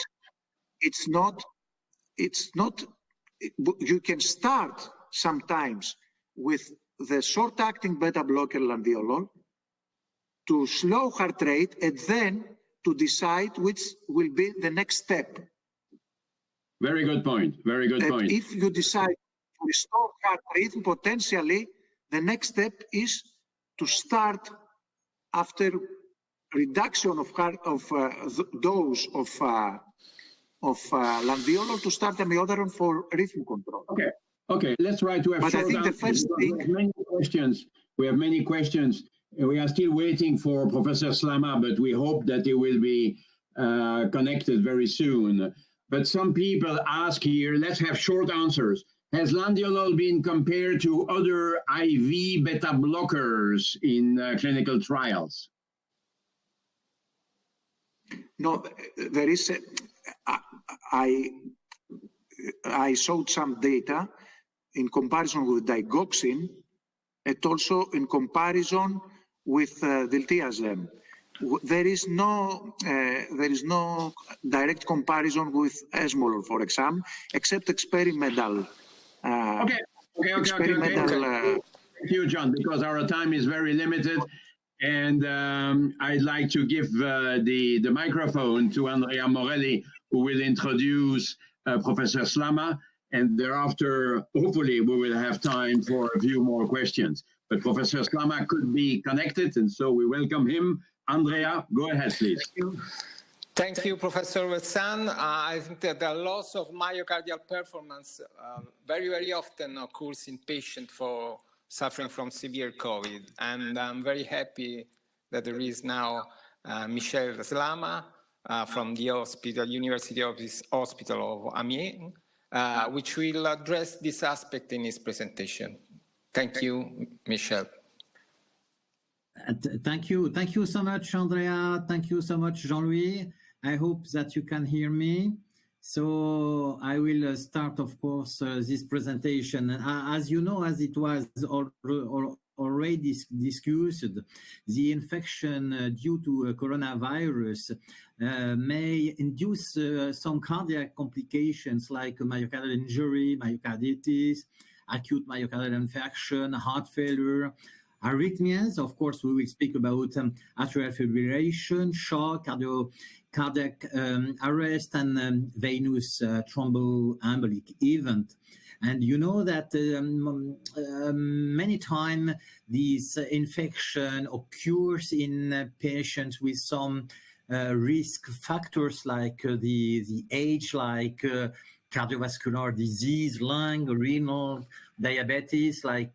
Speaker 20: you can start sometimes with the short-acting beta blocker Landiolol to slow heart rate and then to decide which will be the next step.
Speaker 19: Very good point. Very good point.
Speaker 20: If you decide to restore heart rhythm, potentially the next step is to start after reduction of dose of Landiolol to start amiodarone for rhythm control.
Speaker 19: Okay. Okay. Let's try to have
Speaker 20: But I
Speaker 19: short
Speaker 20: think the
Speaker 19: answers.
Speaker 20: first thing.
Speaker 19: We have many questions. We have many questions. We are still waiting for Professor Slama, but we hope that he will be connected very soon. But some people ask here, let's have short answers. Has Landiolol been compared to other IV beta blockers in clinical trials?
Speaker 20: No, there is. I showed some data in comparison with digoxin and also in comparison with diltiazem. there is no direct comparison with Esmolol, for example, except experimental.
Speaker 19: Okay. Thank you, John, because our time is very limited. And I'd like to give the microphone to Andrea Morelli, who will introduce Professor Slama. And thereafter, hopefully, we will have time for a few more questions. But Professor Slama could be connected, and so we welcome him. Andrea, go ahead, please.
Speaker 21: Thank you, Professor Vessan. I think that the loss of myocardial performance very, very often occurs in patients suffering from severe COVID. And I'm very happy that there is now Michel Slama from the hospital, University Hospital of Amiens, which will address this aspect in his presentation. Thank you, Michel.
Speaker 22: Thank you so much, Andrea. Thank you so much, Jean-Louis. I hope that you can hear me. So I will start, of course, this presentation. As you know, as it was already discussed, the infection due to coronavirus may induce some cardiac complications like myocardial injury, myocarditis, acute myocardial infarction, heart failure, arrhythmias. Of course, we will speak about atrial fibrillation, shock, cardiac arrest, and venous thromboembolic event. And you know that many times this infection occurs in patients with some risk factors like the age, like cardiovascular disease, lung, renal, diabetes, like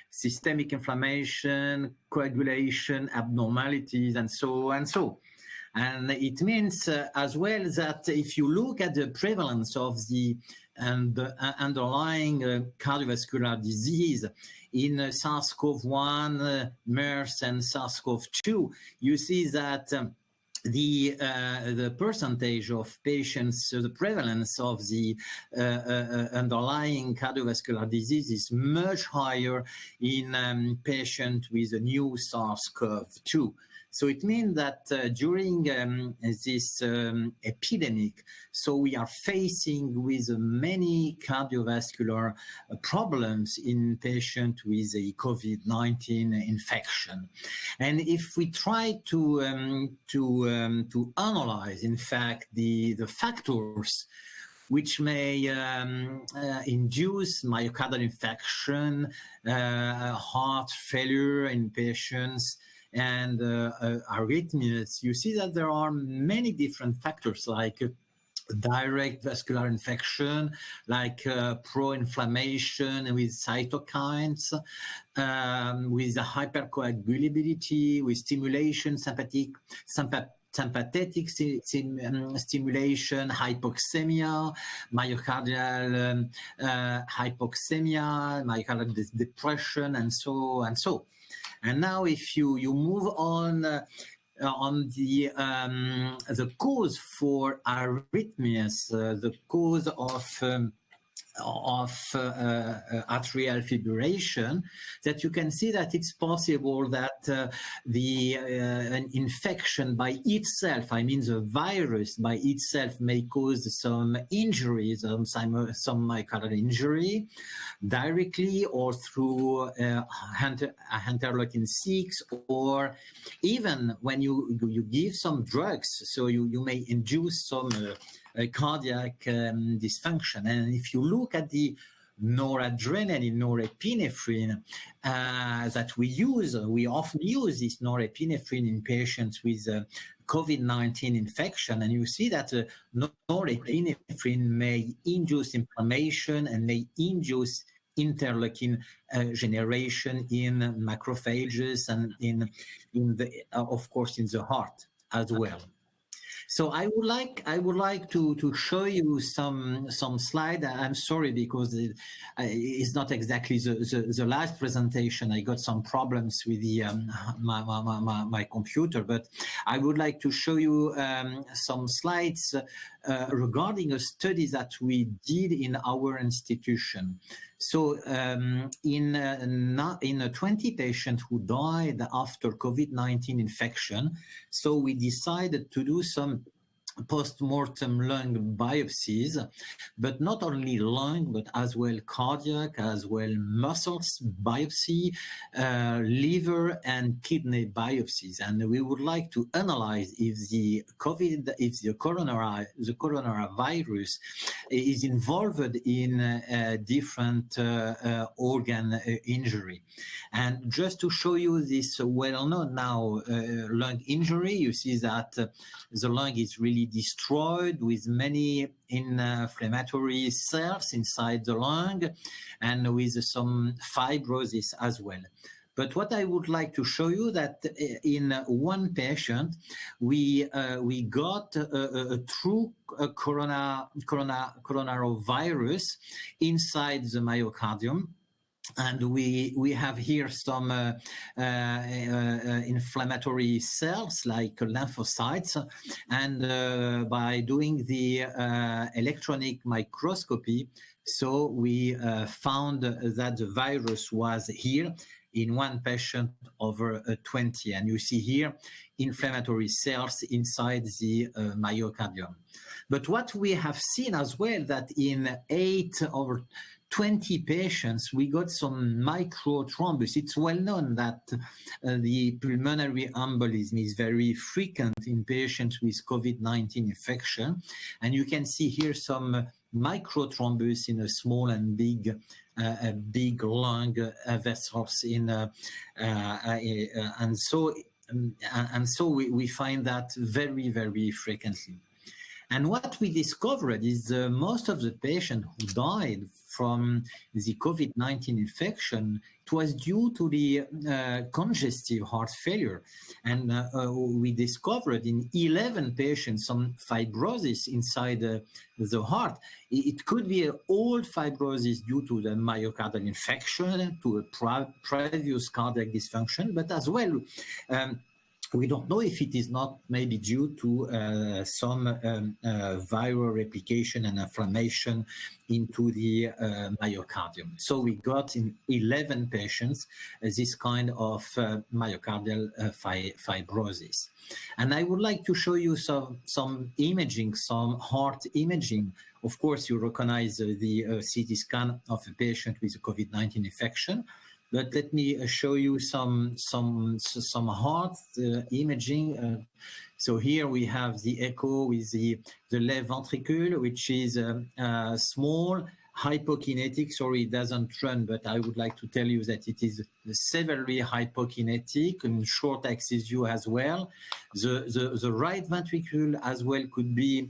Speaker 22: systemic inflammation, coagulation, abnormalities, and so and so. And it means as well that if you look at the prevalence of the underlying cardiovascular disease in SARS-CoV-1, MERS, and SARS-CoV-2, you see that the percentage of patients, the prevalence of the underlying cardiovascular disease is much higher in patients with a new SARS-CoV-2. So it means that during this epidemic, so we are facing with many cardiovascular problems in patients with a COVID-19 infection. And if we try to analyze, in fact, the factors which may induce myocardial infection, heart failure in patients, and arrhythmias, you see that there are many different factors like direct vascular infection, like pro-inflammation with cytokines, with hypercoagulability, with stimulation, sympathetic stimulation, hypoxemia, myocardial hypoxemia, myocardial depression, and so and so. And now, if you move on the cause for arrhythmias, the cause of atrial fibrillation, that you can see that it's possible that an infection by itself, I mean the virus by itself, may cause some injuries, some myocardial injury, directly or through interleukin 6, or even when you give some drugs, so you may induce some cardiac dysfunction. And if you look at the noradrenaline, norepinephrine that we often use this norepinephrine in patients with COVID-19 infection, and you see that norepinephrine may induce inflammation and may induce interleukin generation in macrophages and in the of course in the heart as well. So I would like to show you some slide. I'm sorry because it's not exactly the last presentation. I got some problems with the my computer, but I would like to show you some slides regarding a study that we did in our institution. So in 20 patients who died after COVID-19 infection, so we decided to do some post-mortem lung biopsies, but not only lung, but as well cardiac, as well muscles biopsy, liver and kidney biopsies. And we would like to analyze if the coronavirus is involved in different organ injury. And just to show you this well-known now lung injury, you see that the lung is really destroyed with many inflammatory cells inside the lung and with some fibrosis as well. But what I would like to show you that in one patient, we got a true coronavirus inside the myocardium. And we have here some inflammatory cells like lymphocytes, and by doing the electronic microscopy, so we found that the virus was here in one patient over 20. And you see here inflammatory cells inside the myocardium. But what we have seen as well, that in 8 over 20 patients, we got some microthrombus. It's well known that the pulmonary embolism is very frequent in patients with COVID-19 infection. And you can see here some microthrombus in a small and big lung vessels and so we find that very, very frequently. And what we discovered is most of the patients who died from the COVID-19 infection, it was due to the congestive heart failure. And we discovered in 11 patients some fibrosis inside the heart. It could be an old fibrosis due to the myocardial infection, to a previous cardiac dysfunction, but as well, we don't know if it is not maybe due to some viral replication and inflammation into the myocardium. So we got in 11 patients this kind of myocardial fibrosis. And I would like to show you some imaging, some heart imaging. Of course, you recognize the CT scan of a patient with a COVID-19 infection. But let me show you some heart imaging. So here we have the echo with the left ventricle, which is small, hypokinetic. Sorry, it doesn't run, but I would like to tell you that it is severely hypokinetic and short axis view as well. The right ventricle as well could be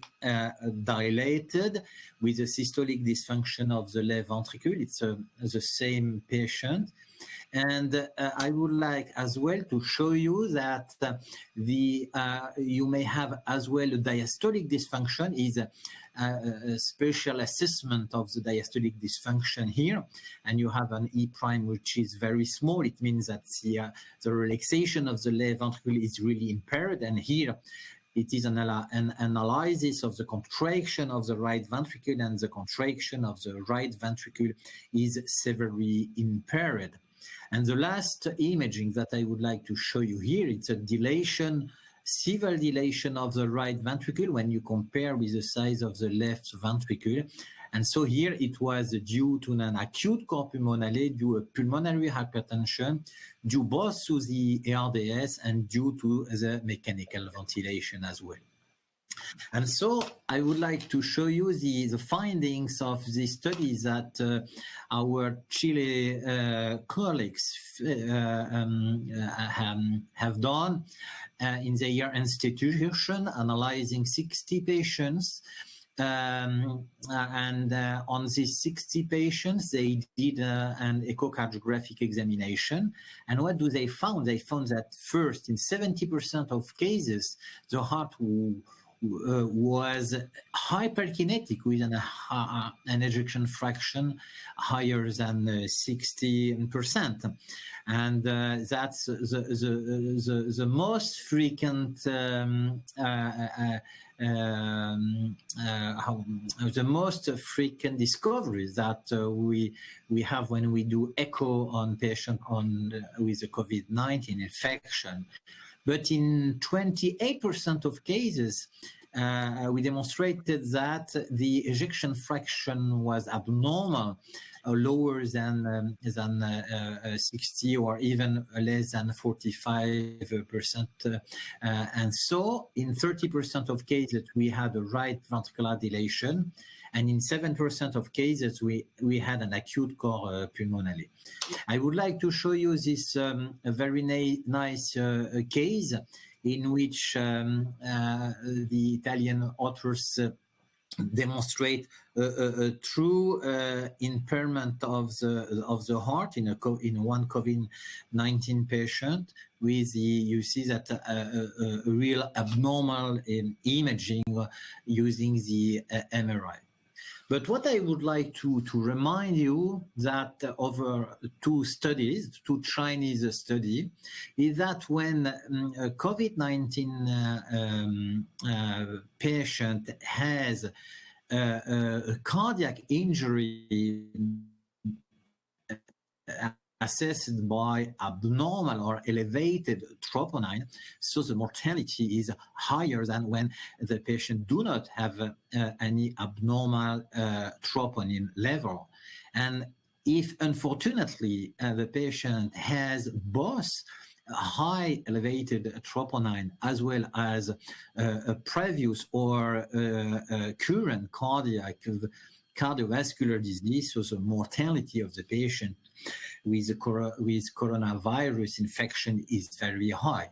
Speaker 22: dilated with a systolic dysfunction of the left ventricle. It's the same patient. And I would like as well to show you that you may have as well a diastolic dysfunction. Is a special assessment of the diastolic dysfunction here, and you have an E prime which is very small. It means that the relaxation of the left ventricle is really impaired, and here it is an analysis of the contraction of the right ventricle, and the contraction of the right ventricle is severely impaired. And the last imaging that I would like to show you here, it's a dilation, severe dilation of the right ventricle when you compare with the size of the left ventricle. And so here it was due to an acute cor pulmonale, due to pulmonary hypertension, due both to the ARDS and due to the mechanical ventilation as well. And so I would like to show you the findings of the studies that our Chile colleagues have done in their institution, analyzing 60 patients. And on these 60 patients, they did an echocardiographic examination. And what do they found? They found that first, in 70% of cases, the heart was hyperkinetic with an ejection fraction higher than 60%. And that's the most frequent the most frequent discoveries that we have when we do echo on patient with a COVID-19 infection. But in 28% of cases, we demonstrated that the ejection fraction was abnormal, lower than 60 or even less than 45%. And so in 30% of cases, we had a right ventricular dilation. And in 7% of cases, we had an acute cor pulmonale. I would like to show you this a very nice case in which the Italian authors demonstrate a true impairment of the heart in one COVID-19 patient with you see that a real abnormal imaging using the MRI. But what I would like to remind you that over two Chinese studies, is that when a COVID-19 patient has a cardiac injury assessed by abnormal or elevated troponin, so the mortality is higher than when the patient do not have any abnormal troponin level. And if unfortunately the patient has both high elevated troponin as well as a previous or current cardiovascular disease, so the mortality of the patient with coronavirus infection is very high.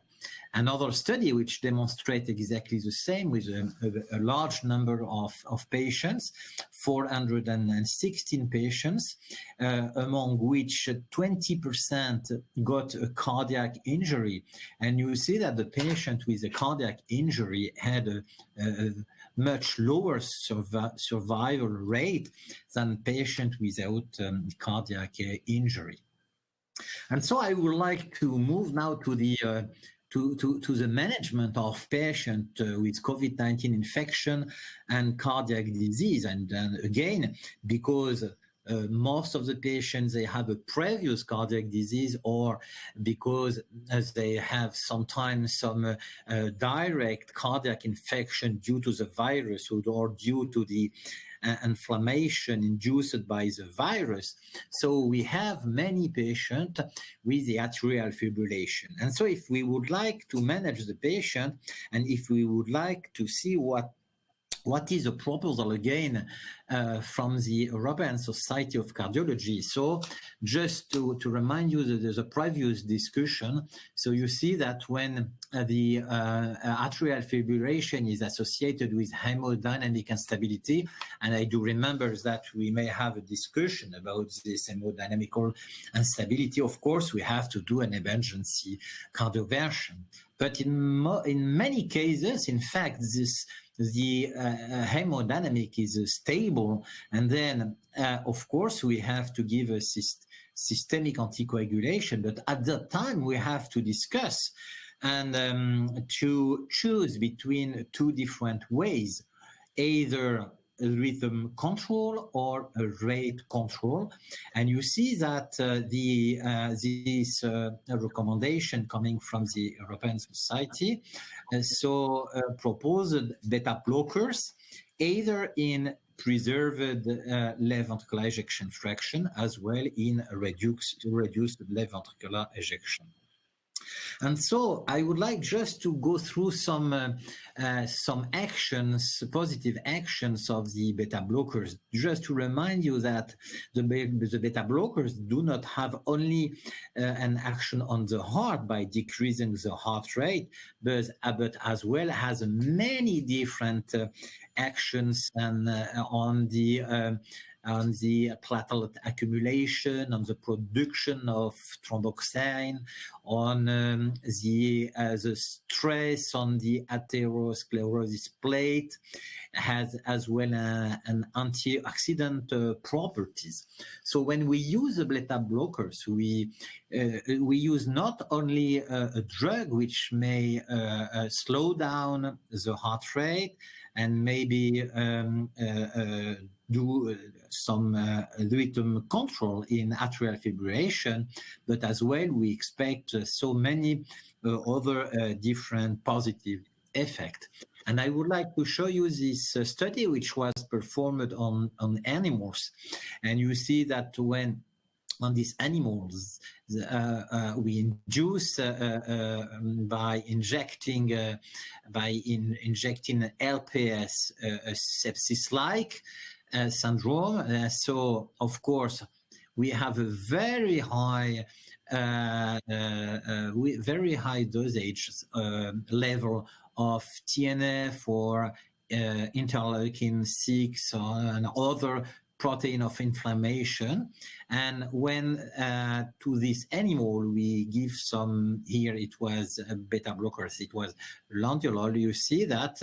Speaker 22: Another study which demonstrates exactly the same with a large number of patients, 416 patients, among which 20% got a cardiac injury. And you see that the patient with a cardiac injury had a much lower survival rate than patient without cardiac injury. And so I would like to move now to the to the management of patients with COVID-19 infection and cardiac disease. And again, because most of the patients, they have a previous cardiac disease, or because as they have sometimes some direct cardiac infection due to the virus or due to the inflammation induced by the virus. So we have many patients with the atrial fibrillation. And so if we would like to manage the patient, and if we would like to see what is a proposal again from the European Society of Cardiology. So just to remind you that there's a previous discussion. So you see that when the atrial fibrillation is associated with hemodynamic instability, and I do remember that we may have a discussion about this hemodynamic instability, of course, we have to do an emergency cardioversion. But in many cases, in fact, the hemodynamic is stable, and then of course we have to give a systemic anticoagulation, but at that time we have to discuss and to choose between two different ways, either rhythm control or a rate control. And you see that this recommendation coming from the European Society proposed beta blockers either in preserved left ventricular ejection fraction as well in reduced left ventricular ejection. And so I would like just to go through some actions, positive actions of the beta blockers, just to remind you that the beta blockers do not have only an action on the heart by decreasing the heart rate, but as well has many different actions and on the on the platelet accumulation, on the production of thromboxane, on the stress on the atherosclerosis plate, has as well an antioxidant properties. So when we use the beta blockers, we use not only a drug which may slow down the heart rate and maybe do some rhythm control in atrial fibrillation, but as well we expect so many other different positive effects. And I would like to show you this study which was performed on animals. And you see that when on these animals, we induce by injecting LPS sepsis-like syndrome. So of course we have a very high dosage level of TNF or interleukin-6 and other protein of inflammation. And when to this animal we give some, here it was beta blockers, it was Landiolol, you see that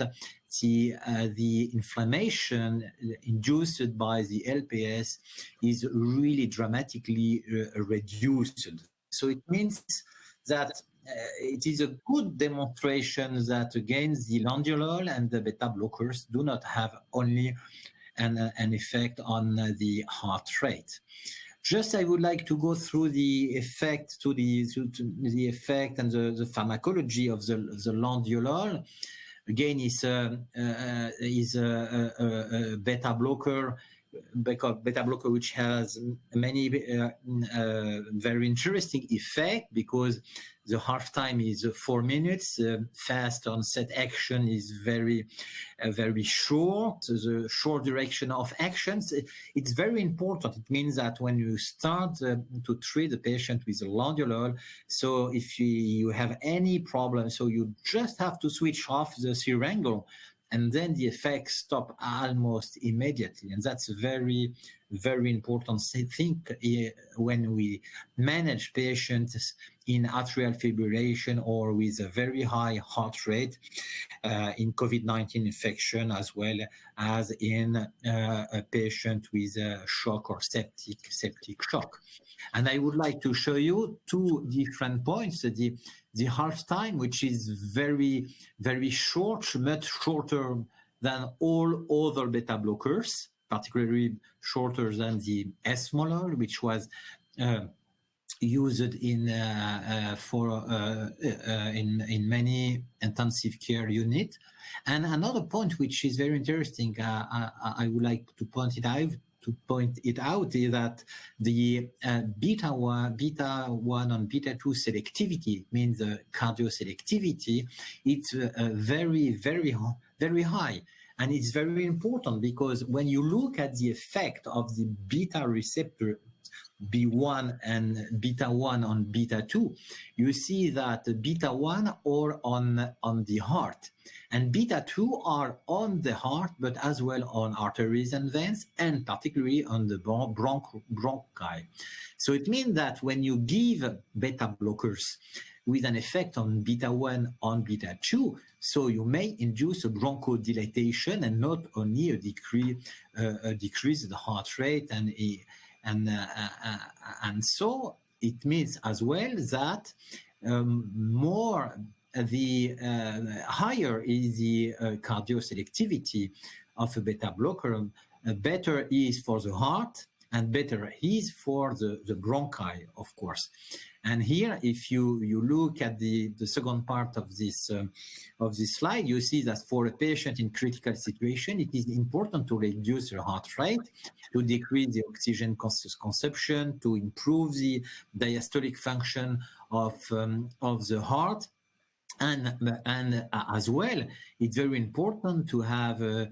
Speaker 22: the inflammation induced by the LPS is really dramatically reduced. So it means that it is a good demonstration that again the Landiolol and the beta blockers do not have only an effect on the heart rate. Just I would like to go through the effect the effect and the pharmacology of the Landiolol. Again, is a beta blocker which has many very interesting effect, because the half time is 4 minutes. Fast onset action is very short. The short duration of actions, it's very important. It means that when you start to treat the patient with Landiolol, so if you have any problem, so you just have to switch off the syringe, and then the effects stop almost immediately. And that's very, very important thing when we manage patients in atrial fibrillation or with a very high heart rate in COVID-19 infection, as well as in a patient with a shock or septic shock. And I would like to show you two different points. The half time, which is very, very short, much shorter than all other beta blockers, particularly shorter than the esmolol, which was used in many intensive care units. And another point which is very interesting, I would like to point it out is that the beta 1 and beta 2 selectivity, means the cardio selectivity, it's very, very, very high. And it's very important because when you look at the effect of the beta receptor B1 and beta 1 on beta 2, you see that beta 1 are on the heart, and beta 2 are on the heart, but as well on arteries and veins, and particularly on the bronchi. So it means that when you give beta blockers with an effect on beta 1 on beta 2, so you may induce a bronchodilation and not only a decrease in the heart rate, and so it means as well that higher is the cardioselectivity of a beta blocker, better is for the heart and better is for the bronchi, of course. And here, if you look at the second part of this slide, you see that for a patient in critical situation, it is important to reduce the heart rate, to decrease the oxygen consumption, to improve the diastolic function of the heart. And as well, it's very important to have a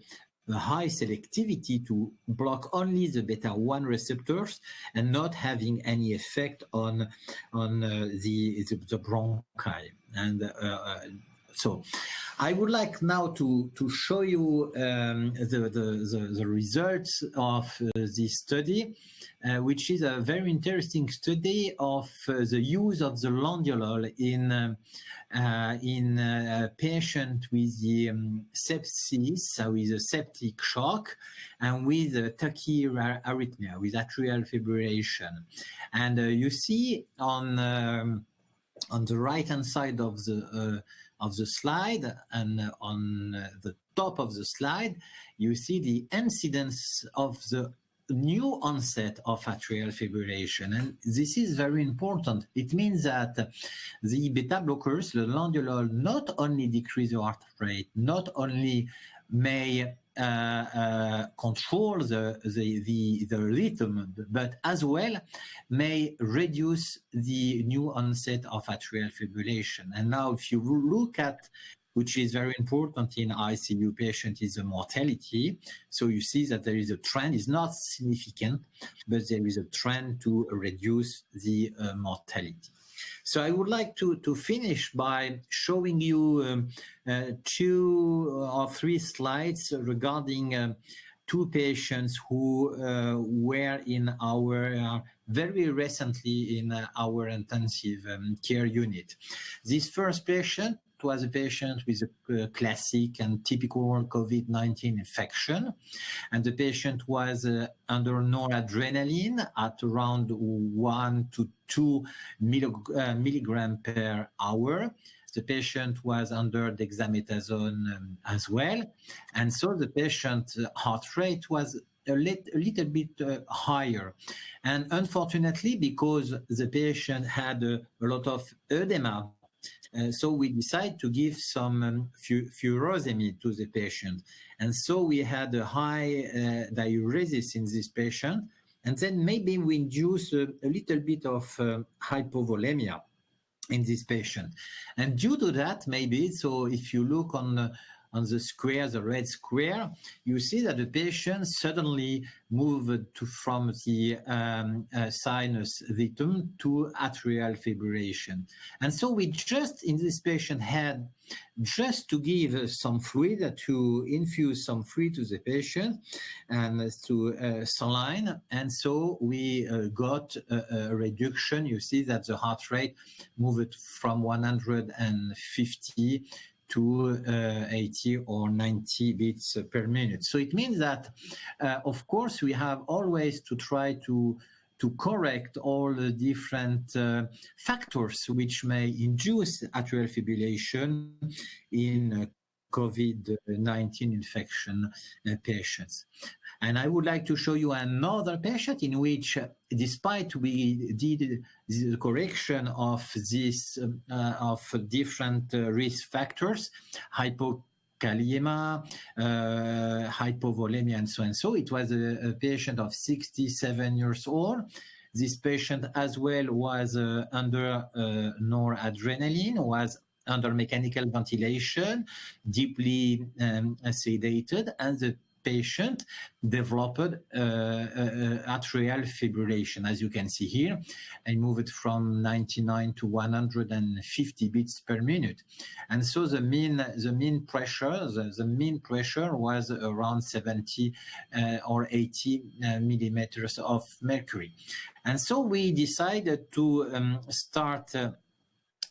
Speaker 22: high selectivity to block only the beta 1 receptors and not having any effect on the bronchi. And So I would like now to show you the results of this study, which is a very interesting study of the use of the Landiolol in a patient with the sepsis, with a septic shock, and with tachyarrhythmia, with atrial fibrillation. And you see on the right-hand side of the slide, and on the top of the slide, you see the incidence of the new onset of atrial fibrillation. And this is very important. It means that the beta blockers, the Landiolol, not only decrease the heart rate, not only may control the rhythm, but as well may reduce the new onset of atrial fibrillation. And now if you look at, which is very important in ICU patient, is the mortality. So you see that there is a trend, it's not significant, but there is a trend to reduce the mortality. So I would like to finish by showing you 2 or 3 slides regarding 2 patients who were in our very recently in our intensive care unit. This first patient was a patient with a classic and typical COVID-19 infection, and the patient was under noradrenaline at around 1 to 2 milligram per hour. The patient was under dexamethasone as well, and so the patient's heart rate was a little bit higher. And unfortunately, because the patient had a lot of edema, so we decided to give some furosemide to the patient. And so we had a high diuresis in this patient. And then maybe we induce a little bit of hypovolemia in this patient. And due to that, maybe, so if you look on the square, the red square, you see that the patient suddenly moved from the sinus rhythm to atrial fibrillation. And so we just, in this patient, had just to give some fluid, to infuse some fluid to the patient and to saline. And so we got a reduction. You see that the heart rate moved from 150 to 80 or 90 beats per minute. So it means that, of course, we have always to try to correct all the different factors which may induce atrial fibrillation in COVID-19 infection patients. And I would like to show you another patient in which, despite we did the correction of this of different risk factors, hypokaliemia, hypovolemia, and so, it was a patient of 67 years old. This patient as well was under noradrenaline, was under mechanical ventilation, deeply sedated, and the patient developed atrial fibrillation, as you can see here. I moved from 99 to 150 beats per minute, and so the mean pressure was around 70 or 80 millimeters of mercury, and so we decided to start.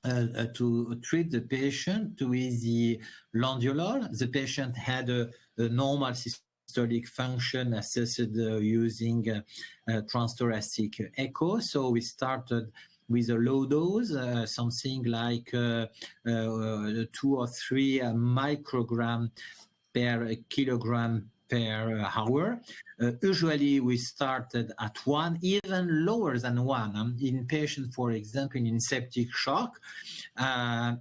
Speaker 22: To treat the patient with the Landiolol. The patient had a normal systolic function assessed using transthoracic echo. So we started with a low dose, something like 2 or 3 microgram per kilogram per hour. Usually we started at 1, even lower than 1. In patients, for example, in septic shock,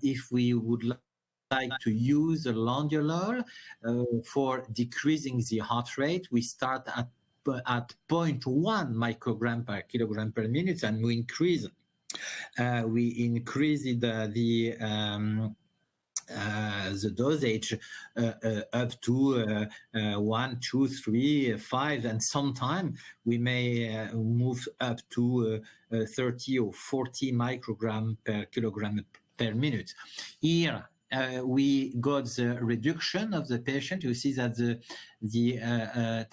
Speaker 22: if we would like to use the Landiolol for decreasing the heart rate, we start at 0.1 microgram per kilogram per minute, and we increase the dosage up to 1, 2, 3, 5, and sometimes we may move up to 30 or 40 microgram per kilogram per minute. Here, we got the reduction of the patient. You see that the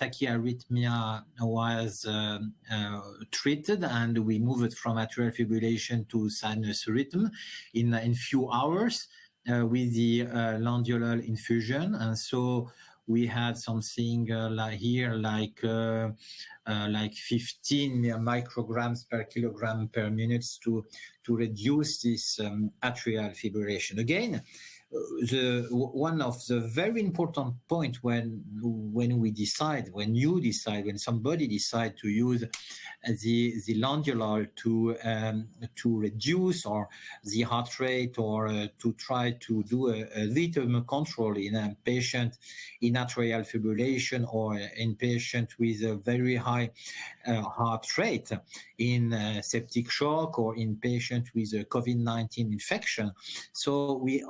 Speaker 22: tachyarrhythmia was treated, and we moved from atrial fibrillation to sinus rhythm in few hours with the Landiolol infusion. And so we had something like 15 micrograms per kilogram per minute to reduce this atrial fibrillation. Again, one of the very important points when somebody decide to use the Landiolol to reduce or the heart rate or to try to do a rhythm control in a patient in atrial fibrillation or in patient with a very high heart rate, in septic shock or in patient with a COVID-19 infection. So we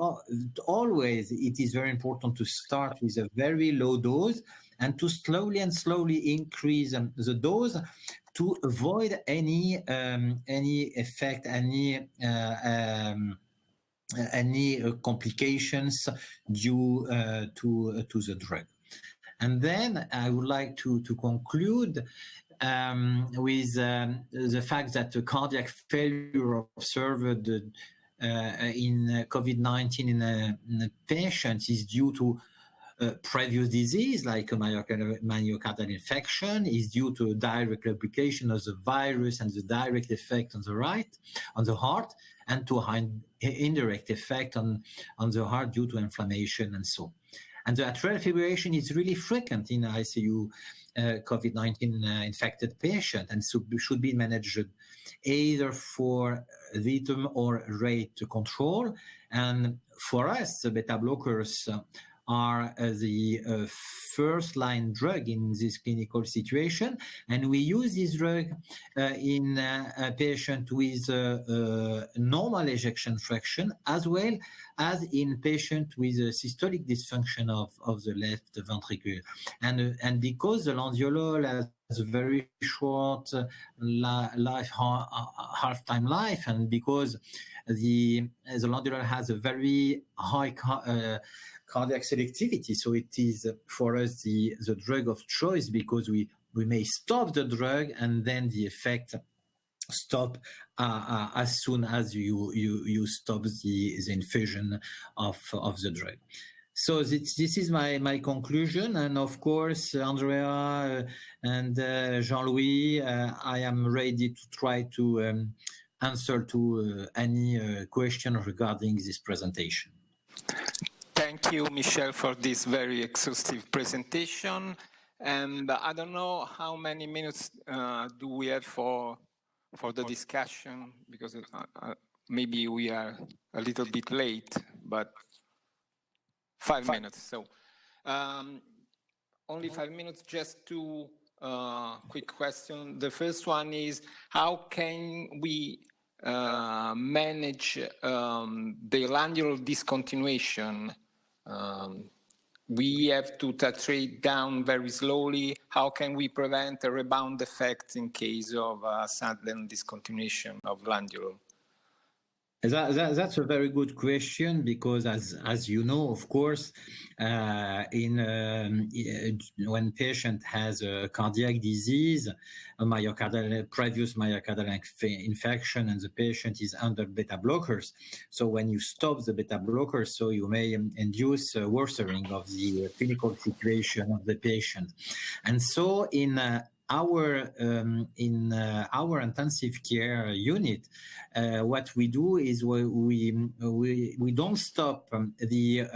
Speaker 22: always, it is very important to start with a very low dose and to slowly increase the dose to avoid any effect, any complications due to the drug. And then I would like to conclude with the fact that the cardiac failure observed in COVID-19 in a patient is due to previous disease like a myocardial infection, is due to direct replication of the virus and the direct effect on the heart, and to indirect effect on the heart due to inflammation and so. And the atrial fibrillation is really frequent in ICU COVID-19 infected patient, and so should be managed either for rhythm or rate control. And for us, the beta blockers are the first line drug in this clinical situation, and we use this drug in a patient with normal ejection fraction, as well as in patient with a systolic dysfunction of the left ventricle. And because the Landiolol has a very short half-time life, and because the Landiolol has a very high cardiac selectivity, so it is for us the drug of choice, because we may stop the drug and then the effect stop as soon as you stop the infusion of the drug. So this is my conclusion, and of course, Andrea and Jean-Louis, I am ready to try to answer to any question regarding this presentation.
Speaker 21: Thank you, Michel, for this very exhaustive presentation. And I don't know how many minutes do we have for the discussion, because maybe we are a little bit late, but 5 minutes. So only 5 minutes, just two quick questions. The first one is, how can we manage the Landiolol discontinuation? We have to titrate down very slowly. How can we prevent a rebound effect in case of sudden discontinuation of Landiolol?
Speaker 22: That's a very good question, because as you know, of course, when patient has a cardiac disease, a previous myocardial infection, and the patient is under beta blockers. So when you stop the beta blockers, so you may induce a worsening of the clinical situation of the patient. And so in our intensive care unit, what we do is we don't stop the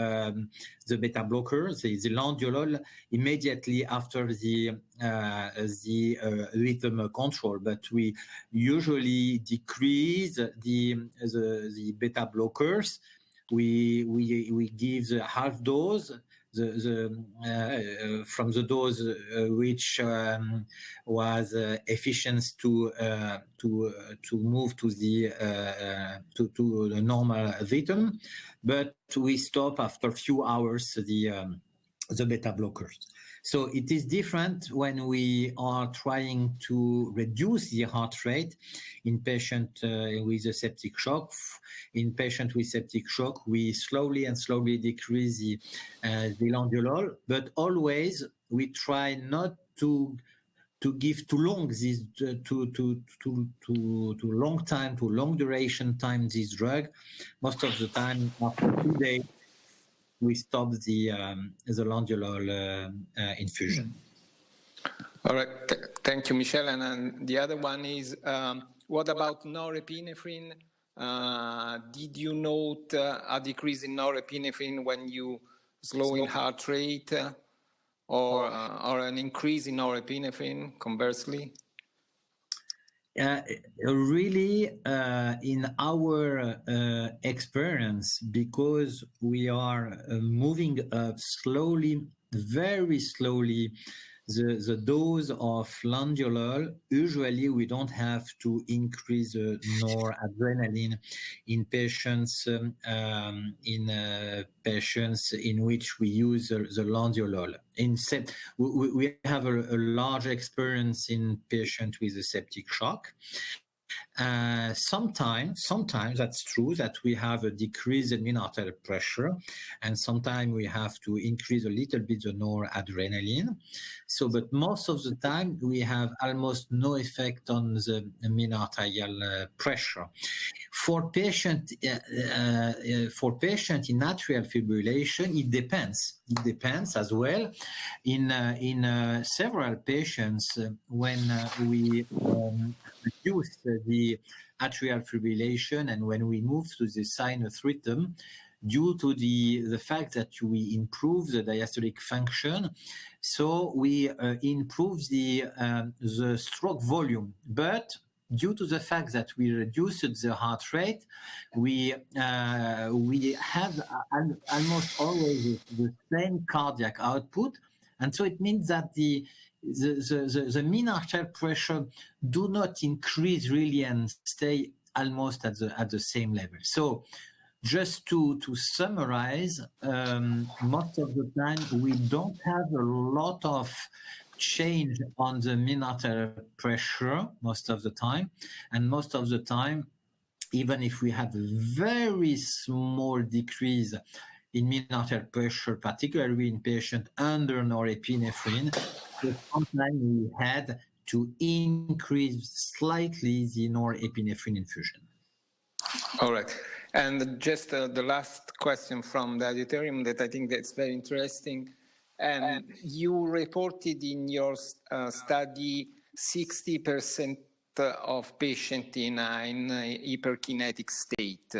Speaker 22: beta blockers, the Landiolol, immediately after the rhythm control, but we usually decrease the beta blockers. We give the half dose. From the dose which was efficient to move to the normal rhythm, but we stop after a few hours the the beta blockers. So it is different when we are trying to reduce the heart rate in patient with a septic shock. In patient with septic shock, we slowly decrease the Landiolol, but always we try not to give too long this too long duration time this drug. Most of the time after 2 days we stop the Landiolol infusion.
Speaker 21: All right, thank you, Michel. And the other one is, what about norepinephrine? Did you note a decrease in norepinephrine when you slow in heart rate, or an increase in norepinephrine, conversely?
Speaker 22: Really, in our experience, because we are moving up slowly, very slowly, the dose of Landiolol, usually we don't have to increase noradrenaline in patients in which we use the Landiolol. We have a large experience in patients with a septic shock. Sometimes that's true that we have a decrease in mean arterial pressure, and sometimes we have to increase a little bit the noradrenaline. So, but most of the time we have almost no effect on the mean arterial pressure. For patient in atrial fibrillation, it depends. It depends as well. In several patients, when we reduce the atrial fibrillation and when we move to the sinus rhythm, due to the fact that we improve the diastolic function, so we improve the stroke volume. But due to the fact that we reduced the heart rate, we have almost always the same cardiac output, and so it means that the mean arterial pressure do not increase really and stay almost at the same level. So just to summarize, most of the time we don't have a lot of change on the mean arterial pressure most of the time, and most of the time, even if we have a very small decrease in mean arterial pressure, particularly in patients under norepinephrine, sometimes we had to increase slightly the norepinephrine infusion.
Speaker 21: All right. And just the last question from the auditorium that I think that's very interesting. And you reported in your study 60% of patients in hyperkinetic state.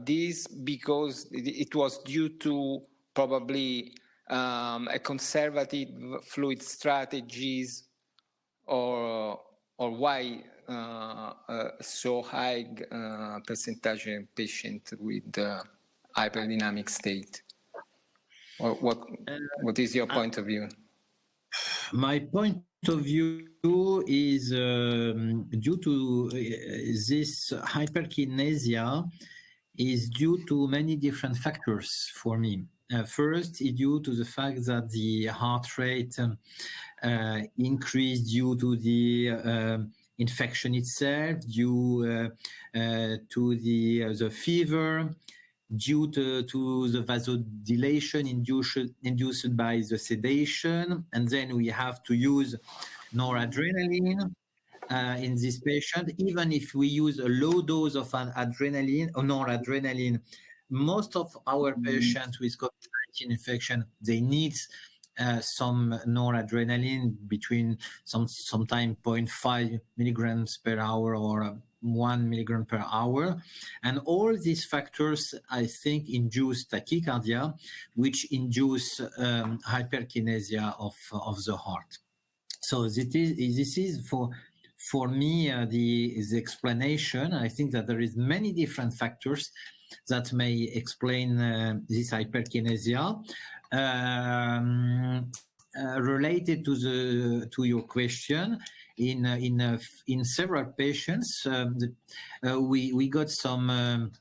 Speaker 21: This because it was due to probably a conservative fluid strategies, or why so high percentage of patients with hyperdynamic state? Or what is your point of view?
Speaker 22: My point of view is due to this hyperkinesia is due to many different factors for me. First, it's due to the fact that the heart rate increased due to the infection itself, due to the fever, due to the vasodilation induced by the sedation, and then we have to use noradrenaline in this patient. Even if we use a low dose of an adrenaline or noradrenaline, most of our patients with COVID-19 infection, they need some noradrenaline between sometimes 0.5 milligrams per hour or 1 milligram per hour. And all these factors, I think, induce tachycardia, which induce hyperkinesia of the heart. So this is for me the explanation. I think that there is many different factors that may explain this hyperkinesia. Related to your question, in several patients, we got some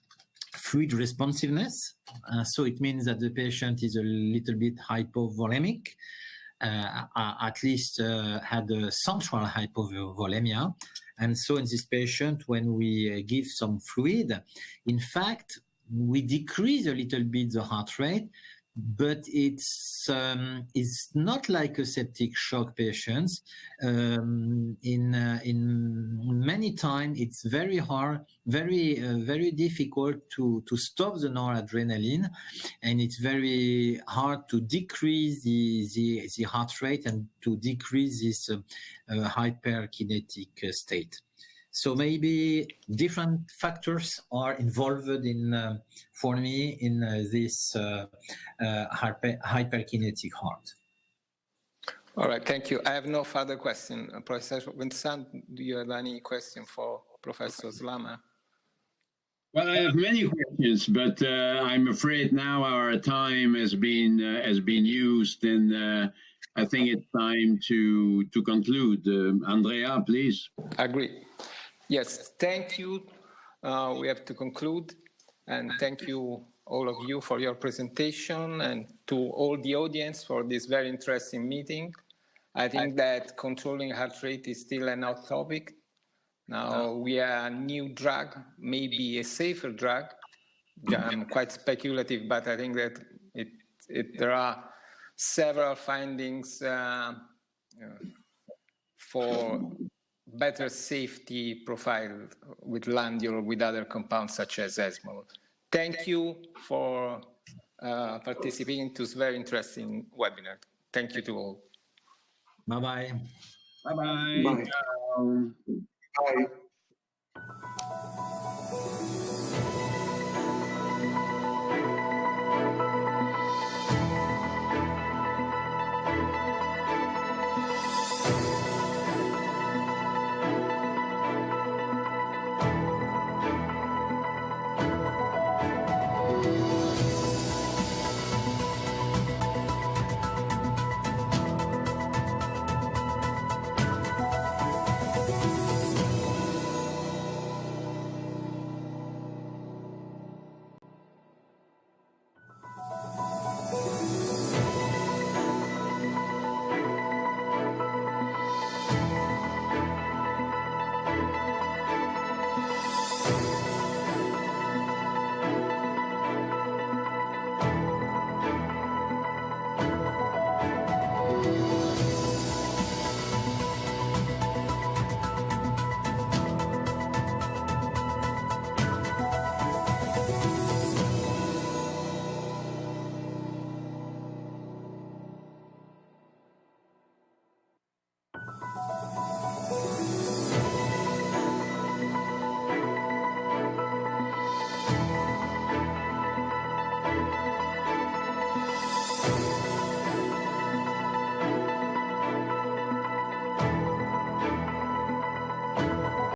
Speaker 22: fluid responsiveness. So it means that the patient is a little bit hypovolemic, at least had a central hypovolemia. And so in this patient, when we give some fluid, in fact, we decrease a little bit the heart rate, but it's not like a septic shock patients. In many times, it's very hard, very difficult to stop the noradrenaline, and it's very hard to decrease the heart rate and to decrease this hyperkinetic state. So maybe different factors are involved in, for me, in this hyperkinetic heart.
Speaker 21: All right, thank you. I have no further question. Professor Vincent, do you have any question for Professor Slama?
Speaker 19: Well, I have many questions, but I'm afraid now our time has been used, and I think it's time to conclude. Andrea, please.
Speaker 21: Agree. Yes, thank you. We have to conclude, and thank you all of you for your presentation, and to all the audience for this very interesting meeting. I think that controlling heart rate is still an hot topic. Now we have a new drug, maybe a safer drug. I'm quite speculative, but I think that there are several findings for better safety profile with Landiolol, with other compounds such as Esmol. Thank you for participating to this very interesting webinar. Thank you to all.
Speaker 22: Bye-bye.
Speaker 19: Bye-bye.
Speaker 20: Bye. Bye.